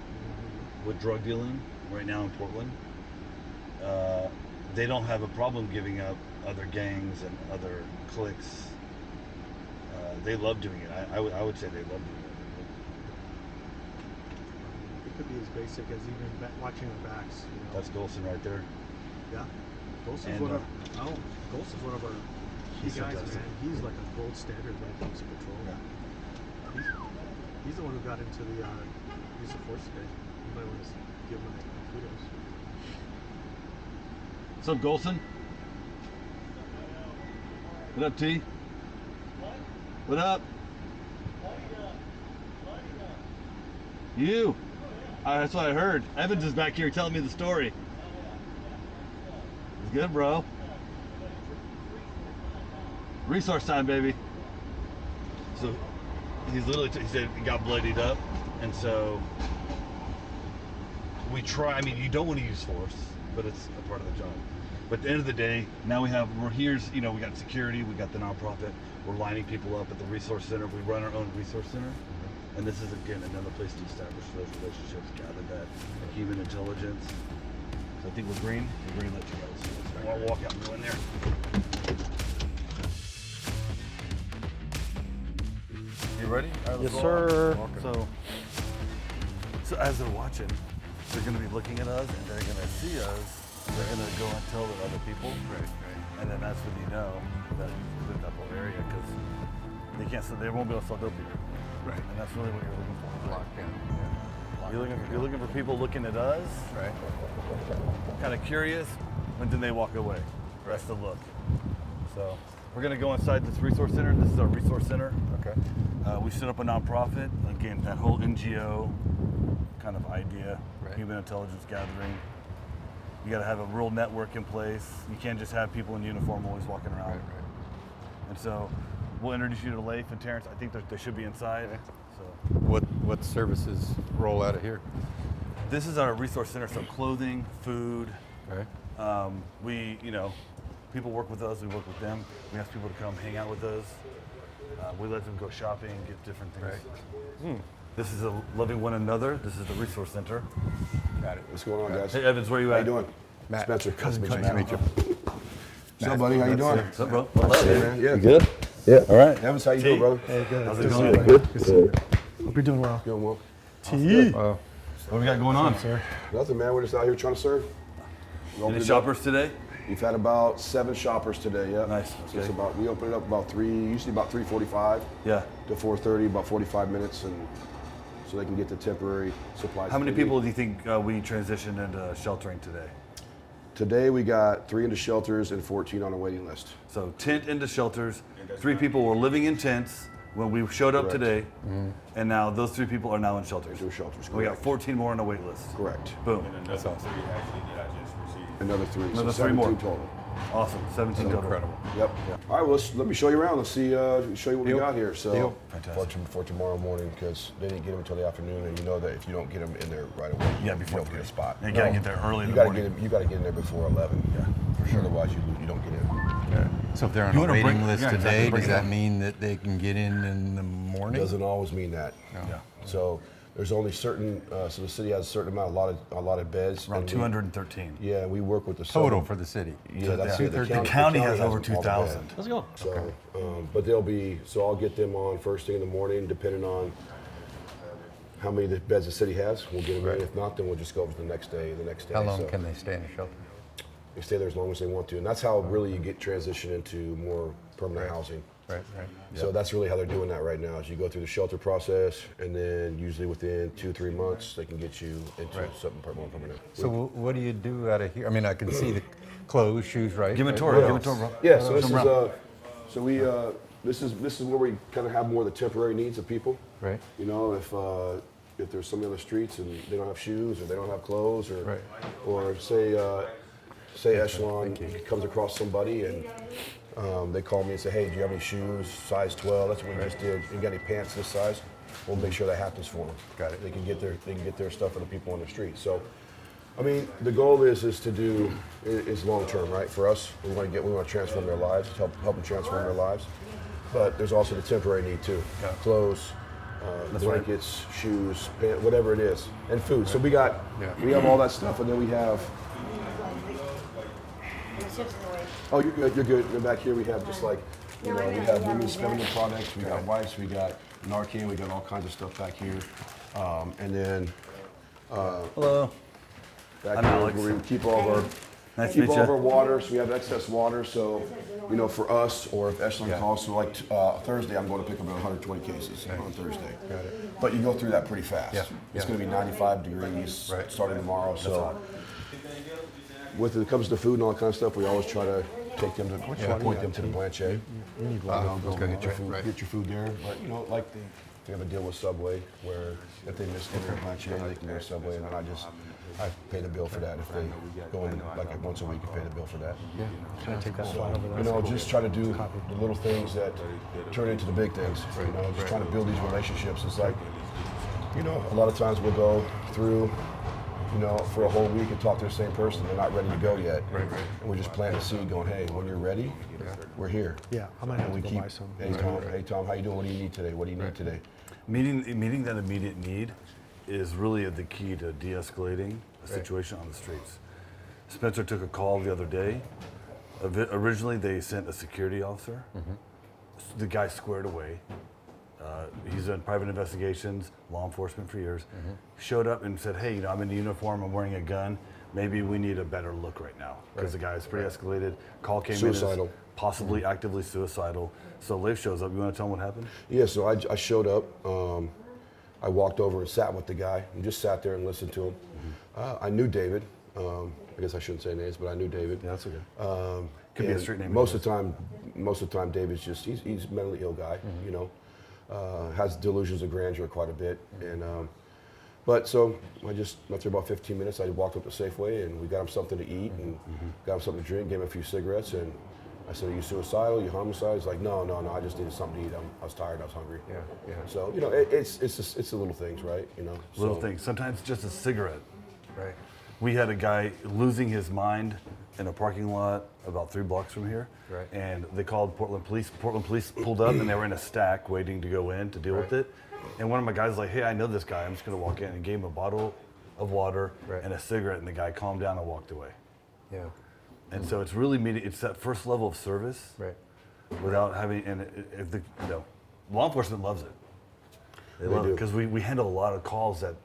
with drug dealing right now in Portland. They don't have a problem giving up other gangs and other cliques. They love doing it. I would say they love doing it. It could be as basic as even watching our backs. That's Golson right there. Yeah. Golson's And, one of our key guys, fantastic. man. He's like a gold standard when it comes to patrol. Yeah. He's the one who got into the use of force today. You might want to give him kudos. What's up, Golson? What up, T? What up? You? That's what I heard. Evans is back here telling me the story. It's good, bro. Resource time, baby. So he said he got bloodied up, and so we try. I mean, you don't want to use force, but it's a part of the job. But at the end of the day, now we got security, we got the nonprofit, we're lining people up at the resource center. We run our own resource center. And this is, again, another place to establish those relationships, gather that human intelligence. So I think we're green. We're green, let you guys. So I'll walk out and go in there. You ready? All right, Yes, let's sir. roll. So as they're watching, they're going to be looking at us, and they're going to see us. They're going to go and tell the other people. Right. And then that's when you know that it's a couple area because they won't be able to sell dope here. Right. And that's really what you're looking for. Lockdown. Yeah. You're looking for people looking at us, Right. kind of curious, and then they walk away. That's the look. So we're going to go inside this resource center. This is our resource center. Okay. We set up a nonprofit. Again, that whole NGO kind of idea, human intelligence gathering. You got to have a real network in place. You can't just have people in uniform always walking around. Right. And so we'll introduce you to Leif and Terrence. I think they should be inside. So What services roll out of here? this is our resource center. So clothing, food. Right. People work with us. We work with them. We ask people to come hang out with us. We let them go shopping, get different things. Right. This is loving one another. This is the resource center. Got it. What's going on, guys? Hey Evans, where you How at? you doing? Matt. Spencer. Cousin Nice to Matt. meet you. What's up, buddy? How you doing? What's up, bro? Hey, man. Yeah. Good? Yeah. All right. Evans, how you doing, brother? Hey, good. How's it Good to going? see you. Good. Good to see you. Hope you're doing well. Doing well. T. What we got going on, sir? Nothing, man. We're just out here trying to serve. Any shoppers today? We've had about 7 shoppers today. Yeah. Nice, So it's okay. we open it up about usually about 3:45 Yeah. to 4:30, about 45 minutes, and so they can get the temporary supplies. How many that they people need. do you think we transitioned into sheltering today? Today we got 3 into shelters and 14 on a waiting list. So tent into shelters. 3 people were living in tents when we showed up Correct. today, and now those 3 people are now in shelters. Into shelters. We got Correct. 14 more on the wait list. Correct. Boom. That's awesome. Another 3. Another so 3 more. 17 total. Awesome. 17 total. Incredible. Yep. All right, well, let me show you around. Let's see, show you what we Deal. got here. So Deal. for tomorrow morning, because they didn't get them until the afternoon, and you know that if you don't get them in there right away, Yeah, you before don't get a spot. You gotta get there early in You the gotta morning. you gotta get in there before 11. Yeah, for sure. Otherwise, you don't get in. So if they're on You a wanna waiting break- list yeah, exactly, today, break does it that down. mean that they can get in the morning? Doesn't always mean that. Yeah. So there's only certain, so the city has a certain amount, a lot of beds. Around and we- 213. Yeah, we work with the Total suburb- for the city. Yeah, that's it. The county has over all the 2,000. beds. Let's go. So, but they'll be, so I'll get them on first thing in the morning, depending on how many the beds the city has. We'll get them in. If not, then we'll just go over to the next day. How long So can they stay in a shelter? they stay there as long as they want to, and that's how really you get transition into more permanent housing. Right. So that's really how they're doing that right now. Is you go through the shelter process, and then usually within 2-3 months they can get you into something permanent. So what do you do out of here? I mean, I can see the clothes, shoes, right? Give him a tour. What Give him a else? tour, bro. Yeah, so this Come is around. so we this is where we kind of have more of the temporary needs of people. Right. You know, if there's somebody on the streets and they don't have shoes or they don't have clothes or Right. or say Echelon comes across somebody and they call me and say, hey, do you have any shoes, size 12? That's what we just did. You got any pants this size? We'll make sure that happens for them. Got it. They can get their stuff for the people on the street. So, I mean, the goal is to do is long term, right? For us, we want to transform their lives, help them transform their lives. But there's also the temporary need too. Clothes, blankets, shoes, pants, whatever it is, and food. So we have all that stuff, and then we have. Oh, you're good. You're good. And back here we have just like, we have women's feminine products. We got wipes. We got Narcan. We got all kinds of stuff back here, and then. Hello. Back I'm here Alex. where we keep all of our Nice to meet all of you. our water. So we have excess water. So, for us, or if Echelon calls, so like Thursday, I'm going to pick up about 120 cases on Thursday. Got it. But you go through that pretty fast. Yeah. It's going to be 95 degrees starting tomorrow. So, when it comes to food and all that kind of stuff, we always try to take them to point them to the Blanchet. Get your food there. But like we have a deal with Subway where if they miss dinner at Blanchet, they can go to Subway, and then I pay the bill for that. If they go in like once a week, I pay the bill for that. Can I take that slide over there? Just try to do the little things that turn into the big things. Just trying to build these relationships. It's like, a lot of times we'll go through, for a whole week and talk to the same person. They're not ready to go yet. And we just plant a seed going, hey, when you're ready, we're here. Yeah, I might have And to we go buy some. Hey Tom, how you doing? What do you need today? What do you need today? Meeting that immediate need is really the key to de-escalating a situation on the streets. Spencer took a call the other day. Originally, they sent a security officer. The guy squared away. He's done private investigations, law enforcement for years. Showed up and said, hey, I'm in uniform, I'm wearing a gun. Maybe we need a better look right now. Because the guy is pretty escalated. Call came Suicidal. in as possibly actively suicidal. So Leif shows up. You want to tell him what happened? Yeah, so I showed up. I walked over and sat with the guy and just sat there and listened to him. I knew David. I guess I shouldn't say names, but I knew David. Yeah, that's okay. Could be a street name. Most of the time, David's he's a mentally ill guy. Has delusions of grandeur quite a bit, and but so after about 15 minutes, I walked up to Safeway and we got him something to eat and got him something to drink, gave him a few cigarettes, and I said, "Are you suicidal? Are you homicidal?" He's like, "No, I just needed something to eat. I was tired. I was hungry." Yeah. So it's the little things, right? Little So- things. Sometimes just a cigarette. Right. We had a guy losing his mind in a parking lot about 3 blocks from here. Right. And they called Portland police. Portland police pulled up and they were in a stack waiting to go in to deal with it. And one of my guys was like, hey, I know this guy. I'm just going to walk in, and gave him a bottle of water and a cigarette. And the guy calmed down and walked away. Yeah. And so it's really it's that first level of service Right. without having, and if the, law enforcement loves it. They love do. it because we handle a lot of calls that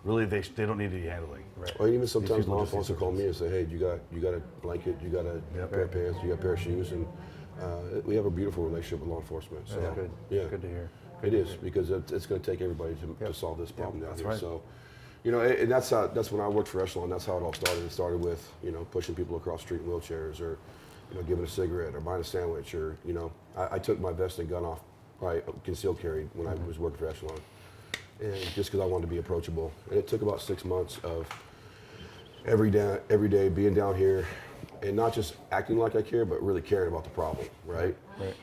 really they don't need to be handling. Right. Or even sometimes people law just need enforcement call me and say, hey, you got a blanket, you got a pair of pants, you got a pair of shoes, and we have a beautiful relationship with law enforcement. So That's good. yeah, Good to hear. It is, because it's going to take everybody to solve this problem down here. right. So, and that's when I worked for Echelon. That's how it all started. It started with pushing people across the street in wheelchairs, or giving a cigarette, or buying a sandwich, or I took my vest and gun off, concealed carry when I was working for Echelon, and just because I wanted to be approachable. And it took about 6 months of every day being down here, and not just acting like I care, but really caring about the problem, right? Right.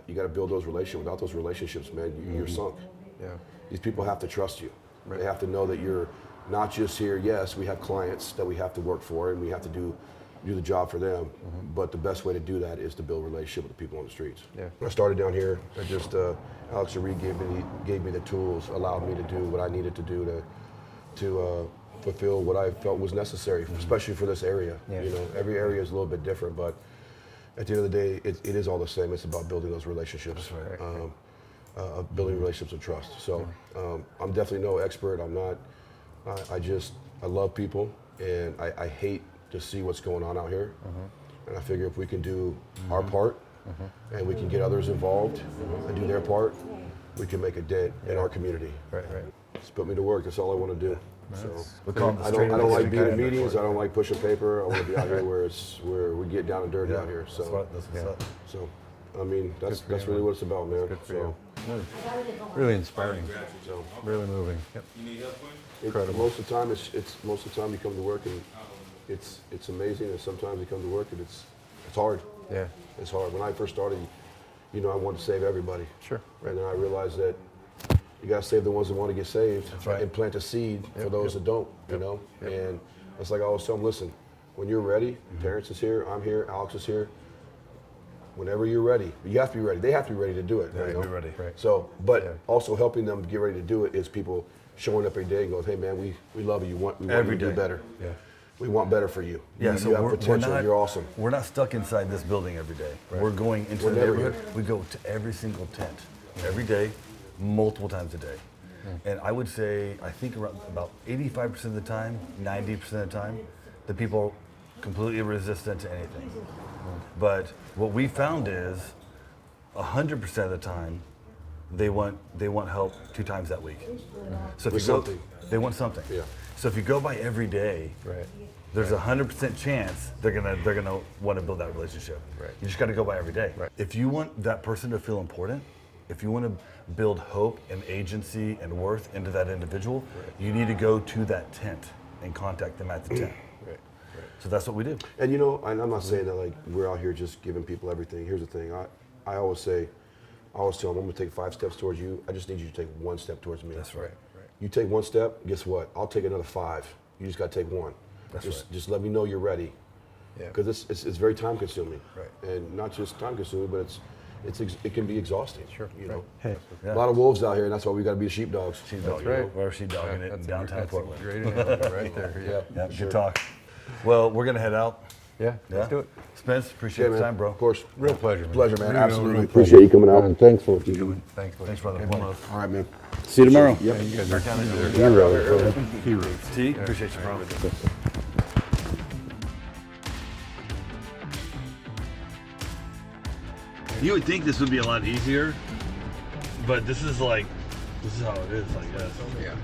You got to build those relationships. Without those relationships, man, you're sunk. Yeah. These people have to trust you. They have to know that you're not just here. Yes, we have clients that we have to work for, and we have to do do the job for them, but the best way to do that is to build a relationship with the people on the streets. Yeah. When I started down here, I just Alex and Reed gave me the tools, allowed me to do what I needed to do to fulfill what I felt was necessary, especially for this area. Yeah. You know, every area is a little bit different, but at the end of the day, it is all the same. It's about building those relationships, building relationships of trust. So I'm definitely no expert. I'm not. I love people, and I hate to see what's going on out here. And I figure if we can do our part, and we can get others involved and do their part, we can make a dent in our community. Right. Just put me to work. That's all I want to do. So Become I don't like being in meetings. I don't like pushing paper. I want to be out here where we get down and dirty out here. So That's what's up. so I mean that's really what it's about, man. So Really inspiring. so Really moving. Yep. most of the time most of the time you come to work and it's amazing, and sometimes you come to work and it's hard. Yeah. It's hard. When I first started, I wanted to save everybody. Sure. And then I realized that you got to save the ones that want to get saved. That's right. And plant a seed for those that don't, you know? And it's like I always tell them, listen, when you're ready, Terrence is here, I'm here, Alex is here. Whenever you're ready, you have to be ready. They have to be ready to do it. Yeah, you know? be ready. Right. So, but also helping them get ready to do it is people showing up every day and going, hey man, we love you. We want Every you to do day. better. Yeah. We want better for you. Yeah, you, so you have we're potential. not, You're awesome. We're not stuck inside this building every day. We're going into We're the never neighborhood. here. We go to every single tent, every day, multiple times a day. And I would say, I think around about 85% of the time, 90% of the time, the people are completely resistant to anything. But what we found is 100% of the time, they want help 2 times that week. So if With you go, something. they want something. Yeah. So if you go by every day, Right. there's a 100% chance they're gonna want to build that relationship. Right. You just got to go by every day. Right. If you want that person to feel important, if you want to build hope and agency and worth into that individual, you need to go to that tent and contact them at the tent. Right. So that's what we do. And and I'm not saying that like we're out here just giving people everything. Here's the thing. I always tell them, I'm gonna take 5 steps towards you. I just need you to take 1 step towards me. That's right. You take 1 step, guess what? I'll take another 5. You just gotta take 1. That's Just let me know you're ready. Yeah. Because it's very time consuming. Right. And not just time consuming, but it can be exhausting. Sure. You know. Hey, Yeah. A lot of wolves out here, and that's why we gotta be the sheepdogs. Sheepdog, right. We're sheepdogging it in That's downtown a Portland. great analogy right there. Yeah. Yeah, good talk. Well, we're gonna head out. Yeah. Let's do it. Spence, appreciate Okay, the man. time, bro. Of course. Real pleasure, man. Pleasure, man. Real, Absolutely. real Appreciate you coming out. And thanks for what you're pleasure. doing. Thanks, buddy. Thanks, brother. Okay, One man. love. All right, man. See you tomorrow. Yeah, you guys are Heroes. T, appreciate you, bro. You would think this would be a lot easier, but this is how it is, I guess. Yeah.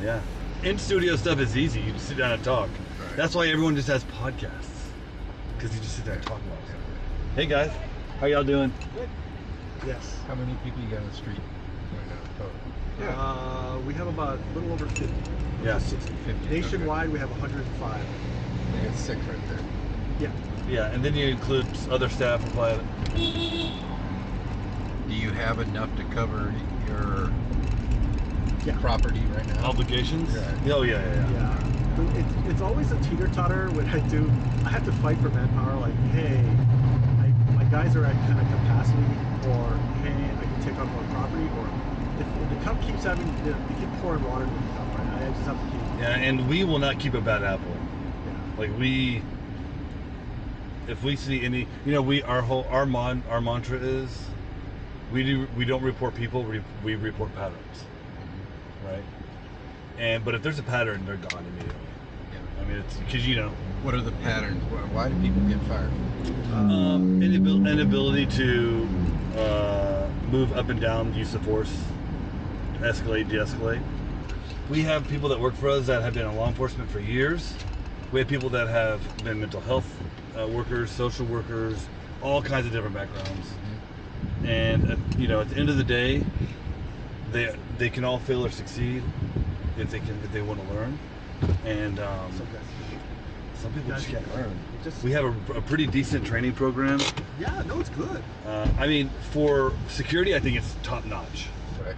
Yeah. In studio stuff is easy. You just sit down and talk. Right. That's why everyone just has podcasts, because you just sit there and talk about it. Hey guys, how y'all doing? yes. How many people you got on the street right now total? We have about a little over 50. Yeah. 60. 50. Nationwide, we have 105. You got 6 right there. Yeah. Yeah, and then you include other staff. Do you have enough to cover your Yeah. property right now? Obligations? Yeah. Oh yeah. Yeah. It's always a teeter-totter when I have to fight for manpower, like, hey, my guys are at kind of capacity, or hey, I can take on more property, or if the cup keeps having, they keep pouring water into the cup, right? I just have to keep. Yeah, and we will not keep a bad apple. Yeah. Like if we see any, our mantra is, we don't report people, we report patterns, right? But if there's a pattern, they're gone immediately. Yeah. I mean, it's because What are the patterns? Why do people get fired? inability to move up and down, use of force, escalate, de-escalate. We have people that work for us that have been in law enforcement for years. We have people that have been mental health workers, social workers, all kinds of different backgrounds. And at the end of the day, they can all fail or succeed if they want to learn. And some people just can't learn. We have a pretty decent training program. Yeah, no, it's good. I mean, for security, I think it's top notch. Right.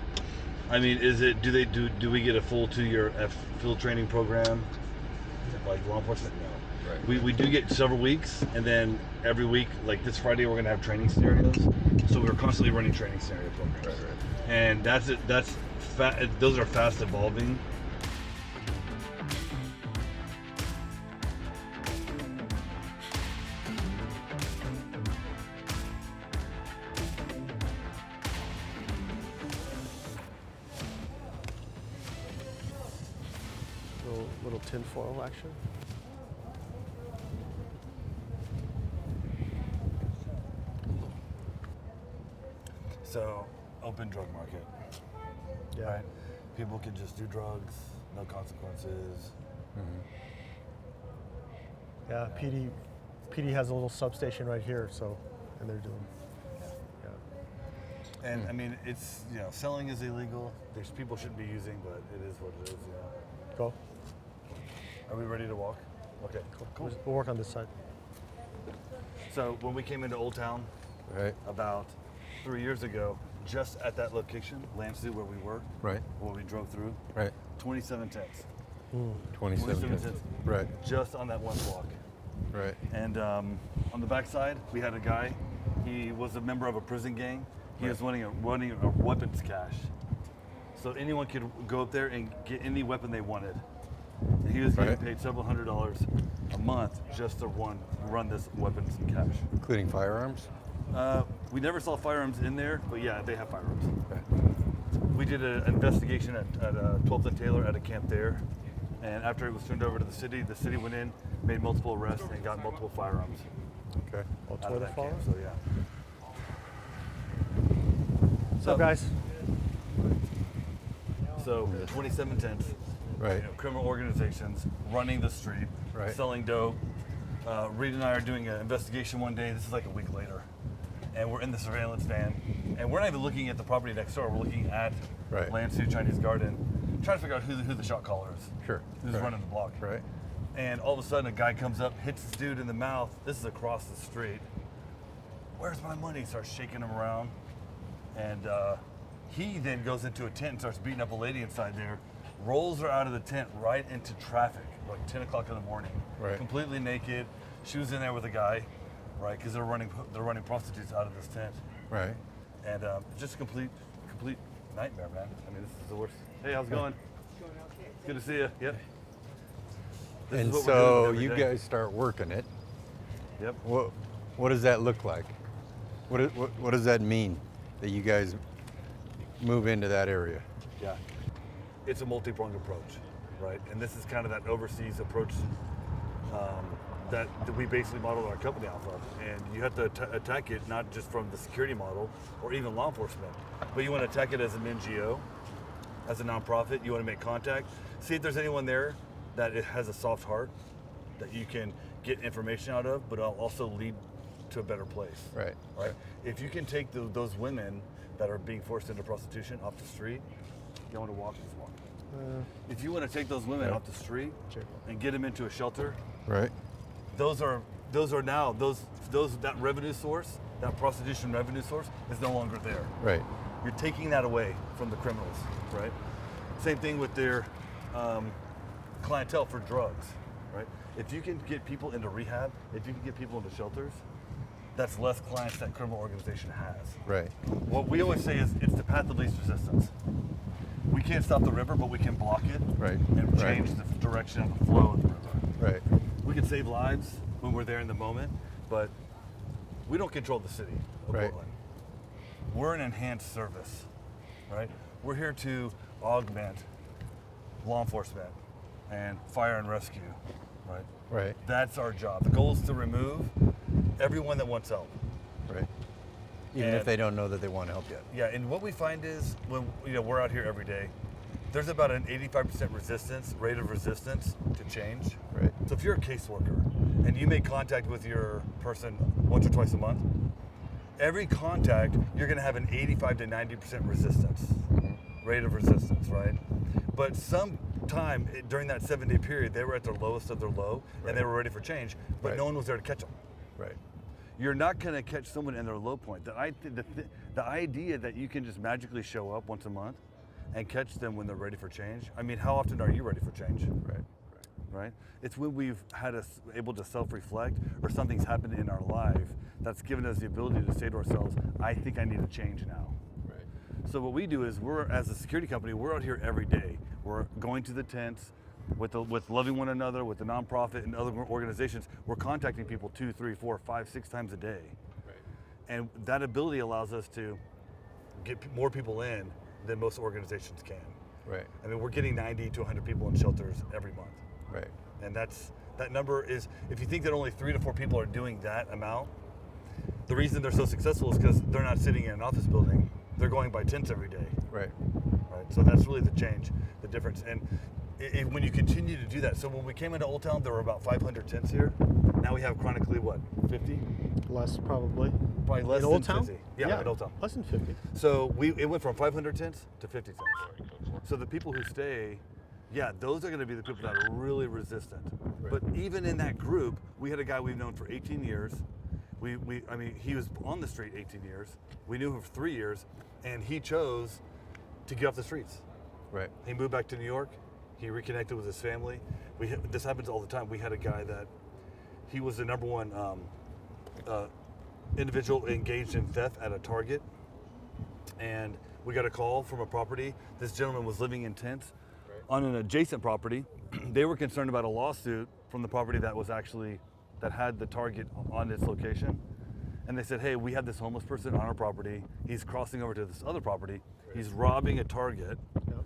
I mean, do we get a full 2-year field training program like law enforcement? No. Right. We do get several weeks, and then every week, like this Friday, we're gonna have training scenarios. So we're constantly running training scenario programs. Right. And that's it. Those are fast evolving. Little tinfoil action. So, open drug market. Yeah. Right? People can just do drugs, no consequences. Yeah, PD has a little substation right here, so, and they're doing, yeah. And I mean, it's, selling is illegal. There's people shouldn't be using, but it is what it is, Go. Are we ready to walk? Okay, cool. We'll work on this side. So when we came into Oldtown Right. about 3 years ago, just at that location, Lansdale, where we were, Right. where we drove through, Right. 27 tents. 27 tents. Right. Just on that one block. Right. And on the backside, we had a guy. He was a member of a prison gang. He was running a weapons cache. So anyone could go up there and get any weapon they wanted. And he was getting paid several $100s a month just to run this weapons cache. Including firearms? We never saw firearms in there, but yeah, they have firearms. Okay. We did an investigation at 12th and Taylor at a camp there. And after it was turned over to the city went in, made multiple arrests, and got multiple firearms Okay. Oh, out of that camp. So yeah. What's up, guys? So 27 tents, Right. criminal organizations running the street, Right. selling dope. Reed and I are doing an investigation one day. This is like a week later, and we're in the surveillance van, and we're not even looking at the property next door. We're looking at Right. Lansdale Chinese Garden, trying to figure out who the shot caller is. Sure. Who's Right. running the block. Right. And all of a sudden, a guy comes up, hits this dude in the mouth. This is across the street. Where's my money? Starts shaking him around. And he then goes into a tent and starts beating up a lady inside there, rolls her out of the tent right into traffic, like 10 o'clock in the morning. Right. Completely naked. She was in there with a guy, right? Because they're running prostitutes out of this tent. Right. And just a complete nightmare, man. I mean, this is the worst. Hey, how's it going? It's good to see you. Yep. This is And what we're so doing every you day. guys start working it. Yep. What does that look like? What does that mean that you guys move into that area? Yeah. It's a multi-pronged approach, right? And this is kind of that overseas approach that we basically model our company off of. And you have to attack it not just from the security model or even law enforcement, but you want to attack it as an NGO, as a nonprofit. You want to make contact, see if there's anyone there that it has a soft heart that you can get information out of, but also lead to a better place. Right. Right. If you can take those women that are being forced into prostitution off the street, you want to walk, just walk. If you want to take those women off the street and get them into a shelter, Right. that revenue source, that prostitution revenue source is no longer there. Right. You're taking that away from the criminals, right? Same thing with their clientele for drugs, right? If you can get people into rehab, if you can get people into shelters, that's less clients that criminal organization has. Right. What we always say is it's the path of least resistance. We can't stop the river, but we can block it Right. and Right. change the direction of the flow of the river. Right. We can save lives when we're there in the moment, but we don't control the city of Right. Portland. We're an enhanced service, right? We're here to augment law enforcement and fire and rescue, right? Right. That's our job. The goal is to remove everyone that wants help. Right. Even if And- they don't know that they want help yet. Yeah, and what we find is when we're out here every day, there's about an 85% rate of resistance to change. Right. So if you're a caseworker and you make contact with your person once or twice a month, every contact you're going to have an 85 to 90% resistance rate of resistance, right? But sometime during that 7-day period, they were at their lowest of their low and they were ready for change, but Right. no one was there to catch them. Right. You're not going to catch someone in their low point. The idea that you can just magically show up once a month and catch them when they're ready for change. I mean, how often are you ready for change? Right. right? It's when we've had us able to self-reflect or something's happened in our life that's given us the ability to say to ourselves, I think I need a change now. Right. So what we do is as a security company, we're out here every day. We're going to the tents with Loving One Another, with the nonprofit and other organizations. We're contacting people 2, 3, 4, 5, 6 times a day. Right. And that ability allows us to get more people in than most organizations can. Right. I mean, we're getting 90 to 100 people in shelters every month. Right. And that number is, if you think that only 3 to 4 people are doing that amount, the reason they're so successful is because they're not sitting in an office building. They're going by tents every day. Right. Right. So that's really the change, the difference. And when you continue to do that, so when we came into Oldtown, there were about 500 tents here. Now we have chronically what, 50? Less probably. Probably less In than Old Town? 50. Yeah, in Oldtown. Less than 50. So it went from 500 tents to 50 tents. So the people who stay, yeah, those are going to be the people that are really resistant. Right. But even in that group, we had a guy we've known for 18 years. I mean, he was on the street 18 years. We knew him for 3 years, and he chose to get off the streets. Right. He moved back to New York. He reconnected with his family. This happens all the time. We had a guy that he was the number one individual engaged in theft at a Target, and we got a call from a property. This gentleman was living in tents on an adjacent property. They were concerned about a lawsuit from the property that had the Target on its location, and they said, hey, we have this homeless person on our property. He's crossing over to this other property. He's robbing a Target. Yep.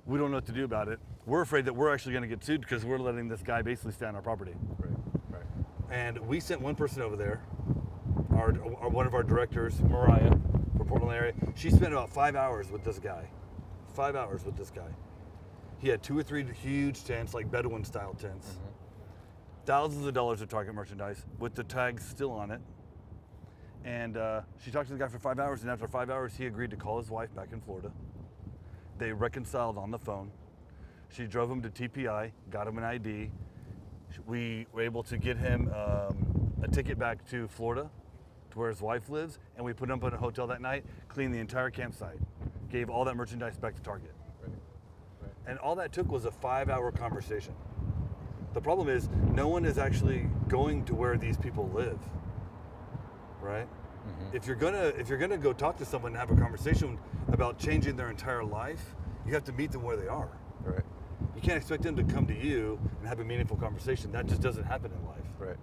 We don't know what to do about it. We're afraid that we're actually going to get sued because we're letting this guy basically stay on our property. Right. Right. And we sent one person over there, one of our directors, Mariah, for Portland area. She spent about 5 hours with this guy. 5 hours with this guy. He had 2 or 3 huge tents, like Bedouin style tents. Mm-hmm. Thousands of dollars of Target merchandise with the tags still on it. And she talked to the guy for 5 hours, and after 5 hours, he agreed to call his wife back in Florida. They reconciled on the phone. She drove him to TPI, got him an ID. We were able to get him a ticket back to Florida, to where his wife lives, and we put him up in a hotel that night, cleaned the entire campsite, gave all that merchandise back to Target. Right. Right. And all that took was a 5-hour conversation. The problem is no one is actually going to where these people live, right? Mm-hmm. If you're gonna go talk to someone and have a conversation about changing their entire life, you have to meet them where they are. Right. You can't expect them to come to you and have a meaningful conversation. That just doesn't happen in life. Right.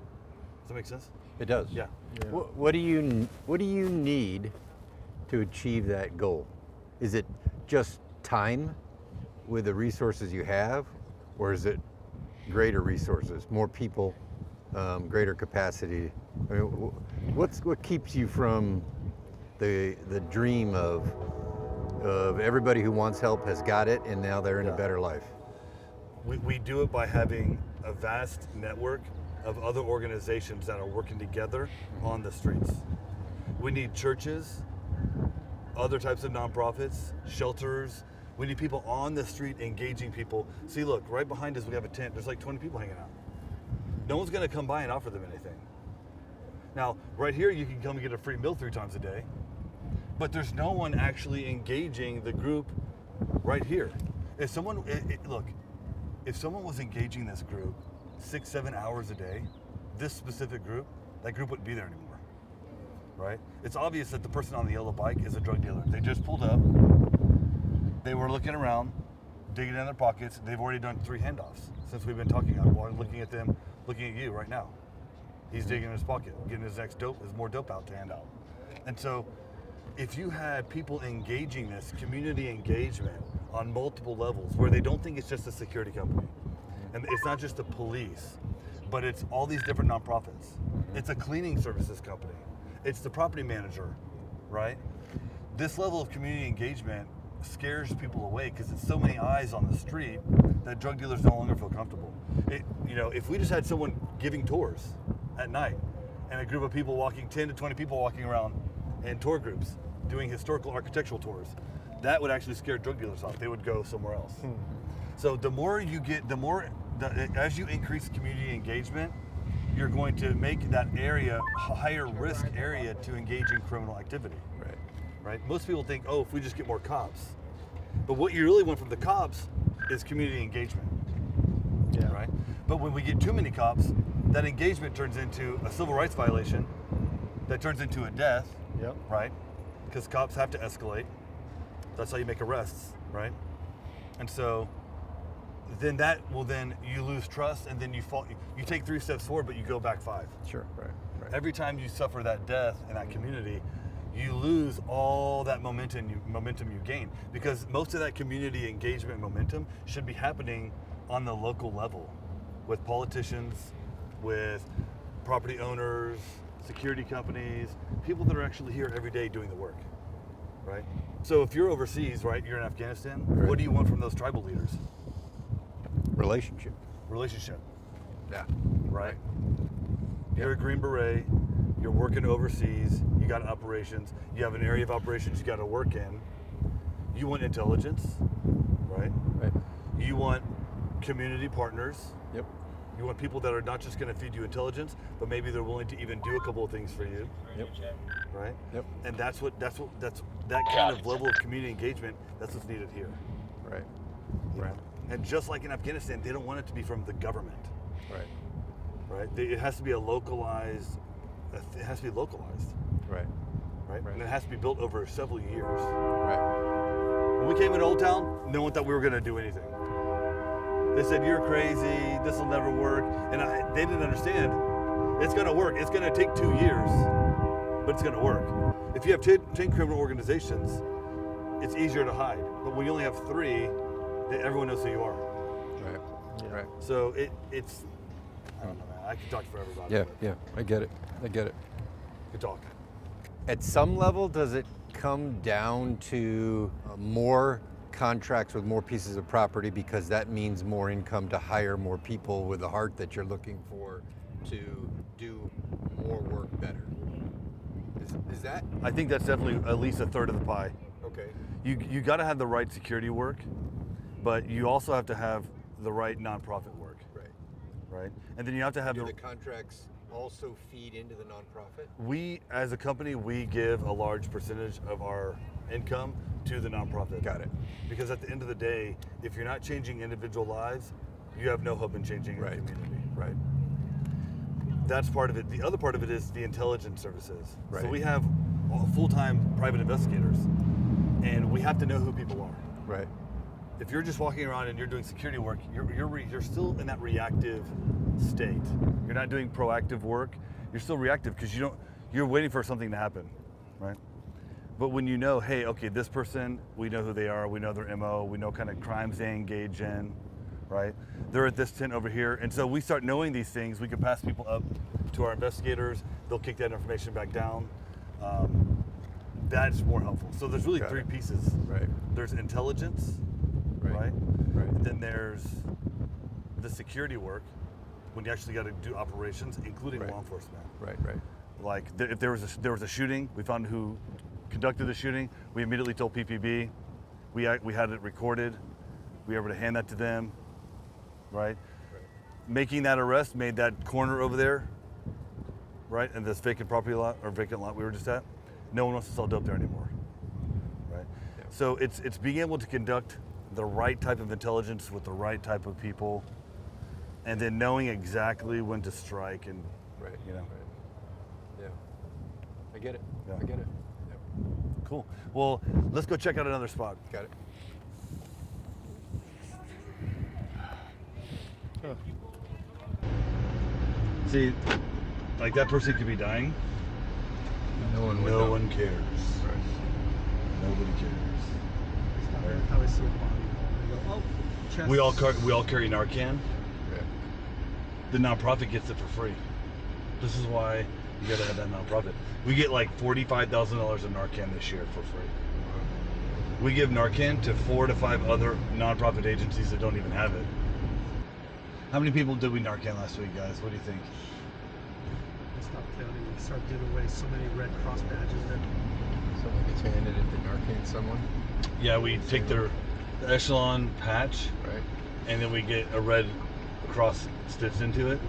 Does that make sense? It does. Yeah. What do you need to achieve that goal? Is it just time with the resources you have, or is it greater resources, more people, greater capacity? I mean, what keeps you from the dream of everybody who wants help has got it and now they're in a better life? We do it by having a vast network of other organizations that are working together on the streets. We need churches, other types of nonprofits, shelters. We need people on the street engaging people. See, look, right behind us we have a tent. There's like 20 people hanging out. No one's gonna come by and offer them anything. Now, right here you can come and get a free meal 3 times a day, but there's no one actually engaging the group right here. If someone, if someone was engaging this group 6-7 hours a day, this specific group, that group wouldn't be there anymore, right? It's obvious that the person on the yellow bike is a drug dealer. They just pulled up, they were looking around, digging in their pockets. They've already done 3 handoffs since we've been talking. I'm looking at them, looking at you right now. He's digging in his pocket, getting his more dope out to hand out. And so if you had people engaging this, community engagement on multiple levels, where they don't think it's just a security company, and it's not just the police, but it's all these different nonprofits. It's a cleaning services company. It's the property manager, right? This level of community engagement scares people away because it's so many eyes on the street that drug dealers no longer feel comfortable. If we just had someone giving tours at night and a group of people walking, 10 to 20 people walking around in tour groups doing historical architectural tours, that would actually scare drug dealers off. They would go somewhere else. So the more you get, as you increase community engagement, you're going to make that area a higher risk area to engage in criminal activity. Right? Most people think, if we just get more cops. But what you really want from the cops is community engagement. Yeah. Right? But when we get too many cops, that engagement turns into a civil rights violation that turns into a death, Yep. right? Because cops have to escalate. That's how you make arrests, right? And so then you lose trust, and then you fall. You take 3 steps forward, but you go back 5. Sure. Right. Every time you suffer that death in that community, you lose all that momentum you gain, because most of that community engagement momentum should be happening on the local level with politicians, with property owners, security companies, people that are actually here every day doing the work, right? So if you're overseas, right, you're in Afghanistan, Right. what do you want from those tribal leaders? Relationship. Relationship, Yeah. right? You're a Green Beret, you're working overseas, you got operations, you have an area of operations you got to work in. You want intelligence, right? Right. You want community partners. Yep. You want people that are not just going to feed you intelligence, but maybe they're willing to even do a couple of things for you, Yep. right? Yep. And that's that kind of level of community engagement. That's what's needed here. Right. you Right. know? And just like in Afghanistan, they don't want it to be from the government, Right. right? It has to be localized. Right. Right? Right. And it has to be built over several years. Right. When we came into Oldtown, no one thought we were going to do anything. They said, "You're crazy. This will never work." And they didn't understand. It's going to work. It's going to take 2 years, but it's going to work. If you have 10 criminal organizations, it's easier to hide. But when you only have 3, then everyone knows who you are. Right. Yeah. Right. So it's, I don't know, man. I could talk forever about Yeah. it. Yeah. I get it. Could talk. At some level, does it come down to more contracts with more pieces of property, because that means more income to hire more people with the heart that you're looking for to do more work better? Is that I think that's definitely at least a third of the pie. okay? You got to have the right security work, but you also have to have the right nonprofit work, Right. right? And then you have to have Do the the contracts also feed into the nonprofit? we as a company, we give a large percentage of our income to the nonprofit. Got it. Because at the end of the day, if you're not changing individual lives, you have no hope in changing Right. a community. Right. That's part of it. The other part of it is the intelligence services. So Right. we have full-time private investigators, and we have to know who people are. Right. If you're just walking around and you're doing security work, you're still in that reactive state. You're not doing proactive work. You're still reactive because you're waiting for something to happen, right? But when you know, hey, okay, this person, we know who they are, we know their MO, we know kind of crimes they engage in, right? They're at this tent over here, and so we start knowing these things. We can pass people up to our investigators. They'll kick that information back down. That's more helpful. So there's really Got 3 it. pieces. Right. There's intelligence, right? Right. And then there's the security work when you actually got to do operations, including Right. law enforcement. Right. Right. Like if there was a shooting, we found who conducted the shooting. We immediately told PPB. We had it recorded. We were able to hand that to them, right? Making that arrest made that corner over there, right, and this vacant property lot or vacant lot we were just at. No one wants to sell dope there anymore, right? Yeah. So it's being able to conduct the right type of intelligence with the right type of people, and then knowing exactly when to strike and Right. you know. Right. Yeah. I get it. Yeah. I get it. Yep. Cool. Well, let's go check out another spot. Got it. See, like that person could be dying. No one would No know. one cares. Right. Nobody cares. Every time I see a body, I go, oh, chest. We all carry Narcan. Yeah. The nonprofit gets it for free. This is why you gotta have that nonprofit. We get like $45,000 of Narcan this year for free. We give Narcan to 4 to 5 other nonprofit agencies that don't even have it. How many people did we Narcan last week, guys? What do you think? It's not counting. We start giving away so many Red Cross badges that Someone gets handed it to Narcan someone. Yeah, we take the Echelon patch, Right. and then we get a red cross stitched into it.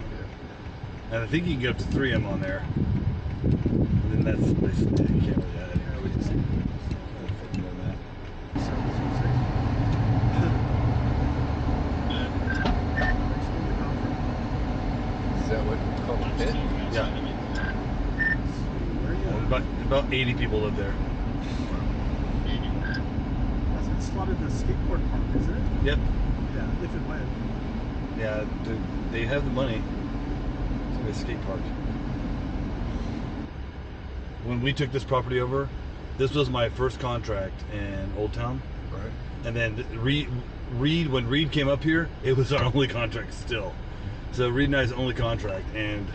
Yeah. And I think you can get up to 3 of them on there. And then that's basically, you can't really add yeah, we anything. just More than that. About 80 people live there. That's been slotted the skateboard park, isn't it? Yep. Yeah, if and when. Yeah, they have the money. It's like a skate park. When we took this property over, this was my first contract in Oldtown. Right. And then when Reed came up here, it was our only contract still. So Reed and I's only contract, and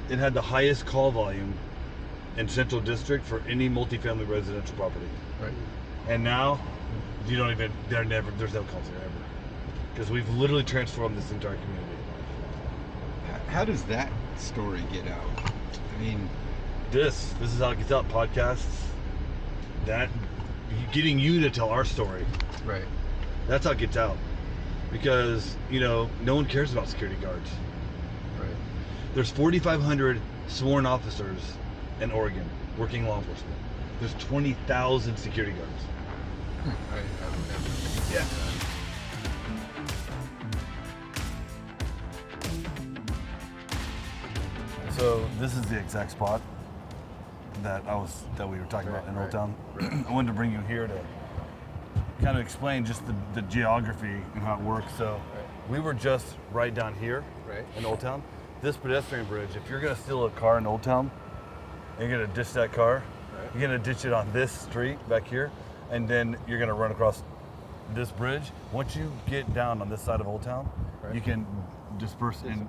it had the highest call volume in Central District for any multifamily residential property. Right. And now, there's no calls here ever. Because we've literally transformed this entire community. How does that story get out? I mean, This is how it gets out. Podcasts, getting you to tell our story. right. That's how it gets out. Because, no one cares about security guards. Right. There's 4,500 sworn officers in Oregon working law enforcement. There's 20,000 security guards. Yeah. So this is the exact spot that we were talking about in Old Town. I wanted to bring you here to kind of explain just the geography and how it works. So we were just right down here in Old Town. This pedestrian bridge, if you're gonna steal a car in Old Town, and you're gonna ditch that car, you're gonna ditch it on this street back here, and then you're gonna run across this bridge. Once you get down on this side of Old Town, you can disperse in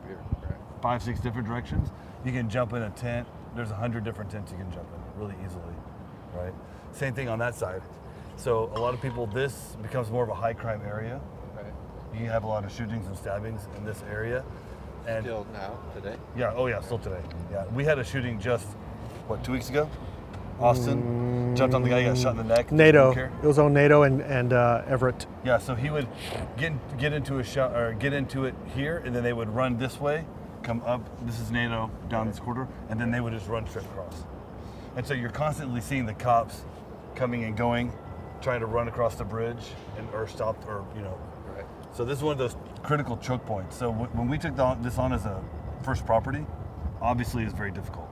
5-6 different directions. You can jump in a tent. There's 100 different tents you can jump in really easily, right? Same thing on that side. So a lot of people, this becomes more of a high crime area. You have a lot of shootings and stabbings in this area. And Still now, today? yeah, oh yeah, still today. Yeah, we had a shooting just, 2 weeks ago? Austin jumped on the guy, got shot in the neck. NATO. Didn't care. It was on NATO and Everett. Yeah, so he would get into a shot or get into it here, and then they would run this way, come up. This is NATO down this corridor, and then they would just run straight across. And so you're constantly seeing the cops coming and going, trying to run across the bridge or stop or Right. So this is one of those critical choke points. So when we took this on as a first property, obviously it's very difficult.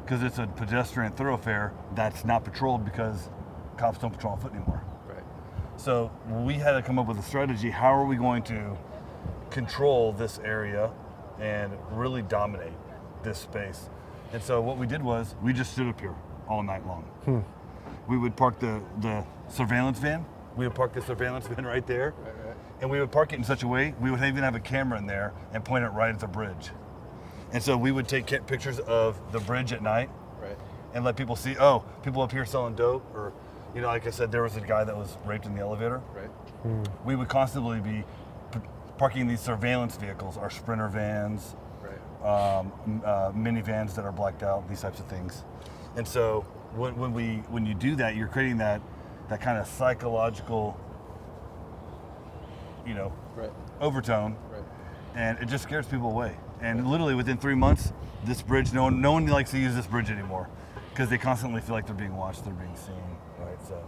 Because it's a pedestrian thoroughfare that's not patrolled because cops don't patrol on foot anymore. Right. So we had to come up with a strategy. How are we going to control this area and really dominate this space? And so what we did was we just stood up here all night long. We would park the surveillance van. We would park the surveillance van right there. And we would park it in such a way, we would even have a camera in there and point it right at the bridge. And so we would take pictures of the bridge at night and let people see, people up here selling dope, or, like I said, there was a guy that was raped in the elevator. We would constantly be parking these surveillance vehicles, our Sprinter vans, minivans that are blacked out, these types of things. And so when you do that, you're creating that kind of psychological, overtone, and it just scares people away. And literally within 3 months, this bridge, no one likes to use this bridge anymore because they constantly feel like they're being watched, they're being seen, right? So,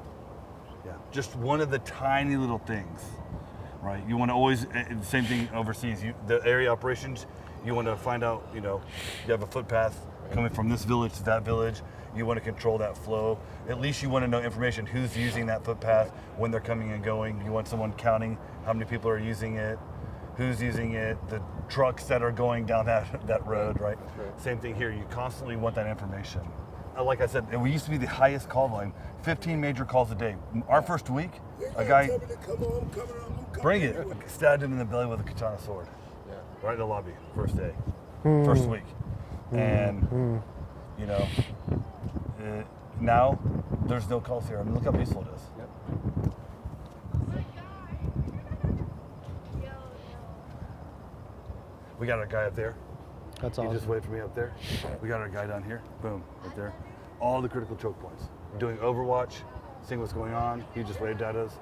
yeah, just one of the tiny little things, right? You want to always, same thing overseas, the area operations, you want to find out, you have a footpath coming from this village to that village. You want to control that flow. At least you want to know information, who's using that footpath, when they're coming and going. You want someone counting how many people are using it, who's using it, the trucks that are going down that road, right? Same thing here. You constantly want that information. Like I said, we used to be the highest call volume, 15 major calls a day. Our first week, a guy, bring it, stabbed him in the belly with a katana sword, right in the lobby, first day, first week. And, now there's no calls here. I mean, look how peaceful it is. We got our guy up there. That's He awesome. just waited for me up there. We got our guy down here. Boom, right there. All the critical choke points. Doing Overwatch, seeing what's going on. He just waved at us.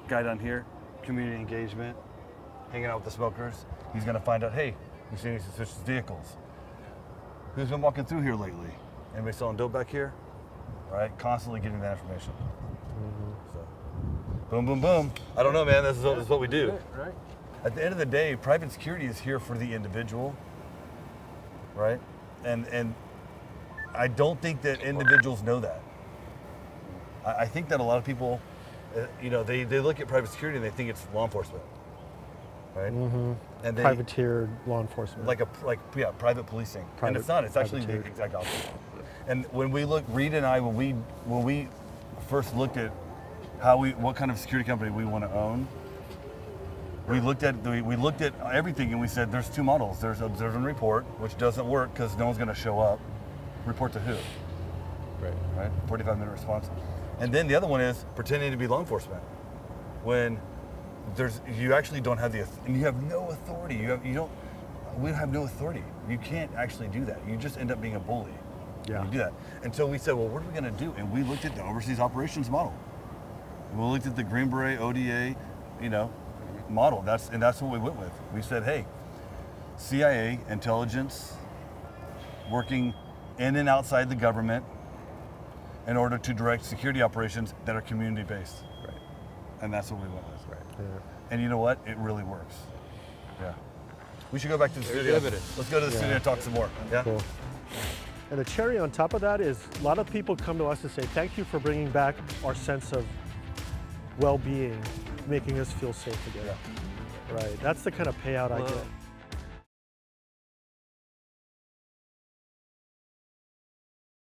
Guy down here, community engagement, hanging out with the smokers. He's gonna find out, hey, we see any suspicious vehicles. Who's been walking through here lately? Anybody selling dope back here? Right, constantly getting that information. So, boom, boom, boom. I don't know, man. This is what we do. Right. At the end of the day, private security is here for the individual, right? And I don't think that individuals know that. I think that a lot of people, they look at private security and they think it's law enforcement, right? Mm-hmm. And they, Privateer law enforcement. private policing, and Private- it's not. It's actually the privateer. exact opposite. And when we look, Reed and I, when we first looked at what kind of security company we want to own, we looked at everything and we said there's two models. There's observe and report, which doesn't work because no one's going to show up. Report to who? Right. 45-minute response. And then the other one is pretending to be law enforcement, when you actually don't have and you have no authority. We have no authority. You can't actually do that. You just end up being a bully. Yeah. You do that. And so we said, well, what are we going to do? And we looked at the overseas operations model. We looked at the Green Beret ODA, model. That's what we went with. We said, hey, CIA intelligence working in and outside the government in order to direct security operations that are community-based. Right. And that's what we went with. Right. Yeah. And you know what? It really works. Yeah. We should go back to the studio. Let's go to the studio and talk some more. Yeah. Cool. And the cherry on top of that is a lot of people come to us and say, thank you for bringing back our sense of well-being, making us feel safe again. Yeah. Right. That's the kind of payout I Well, get.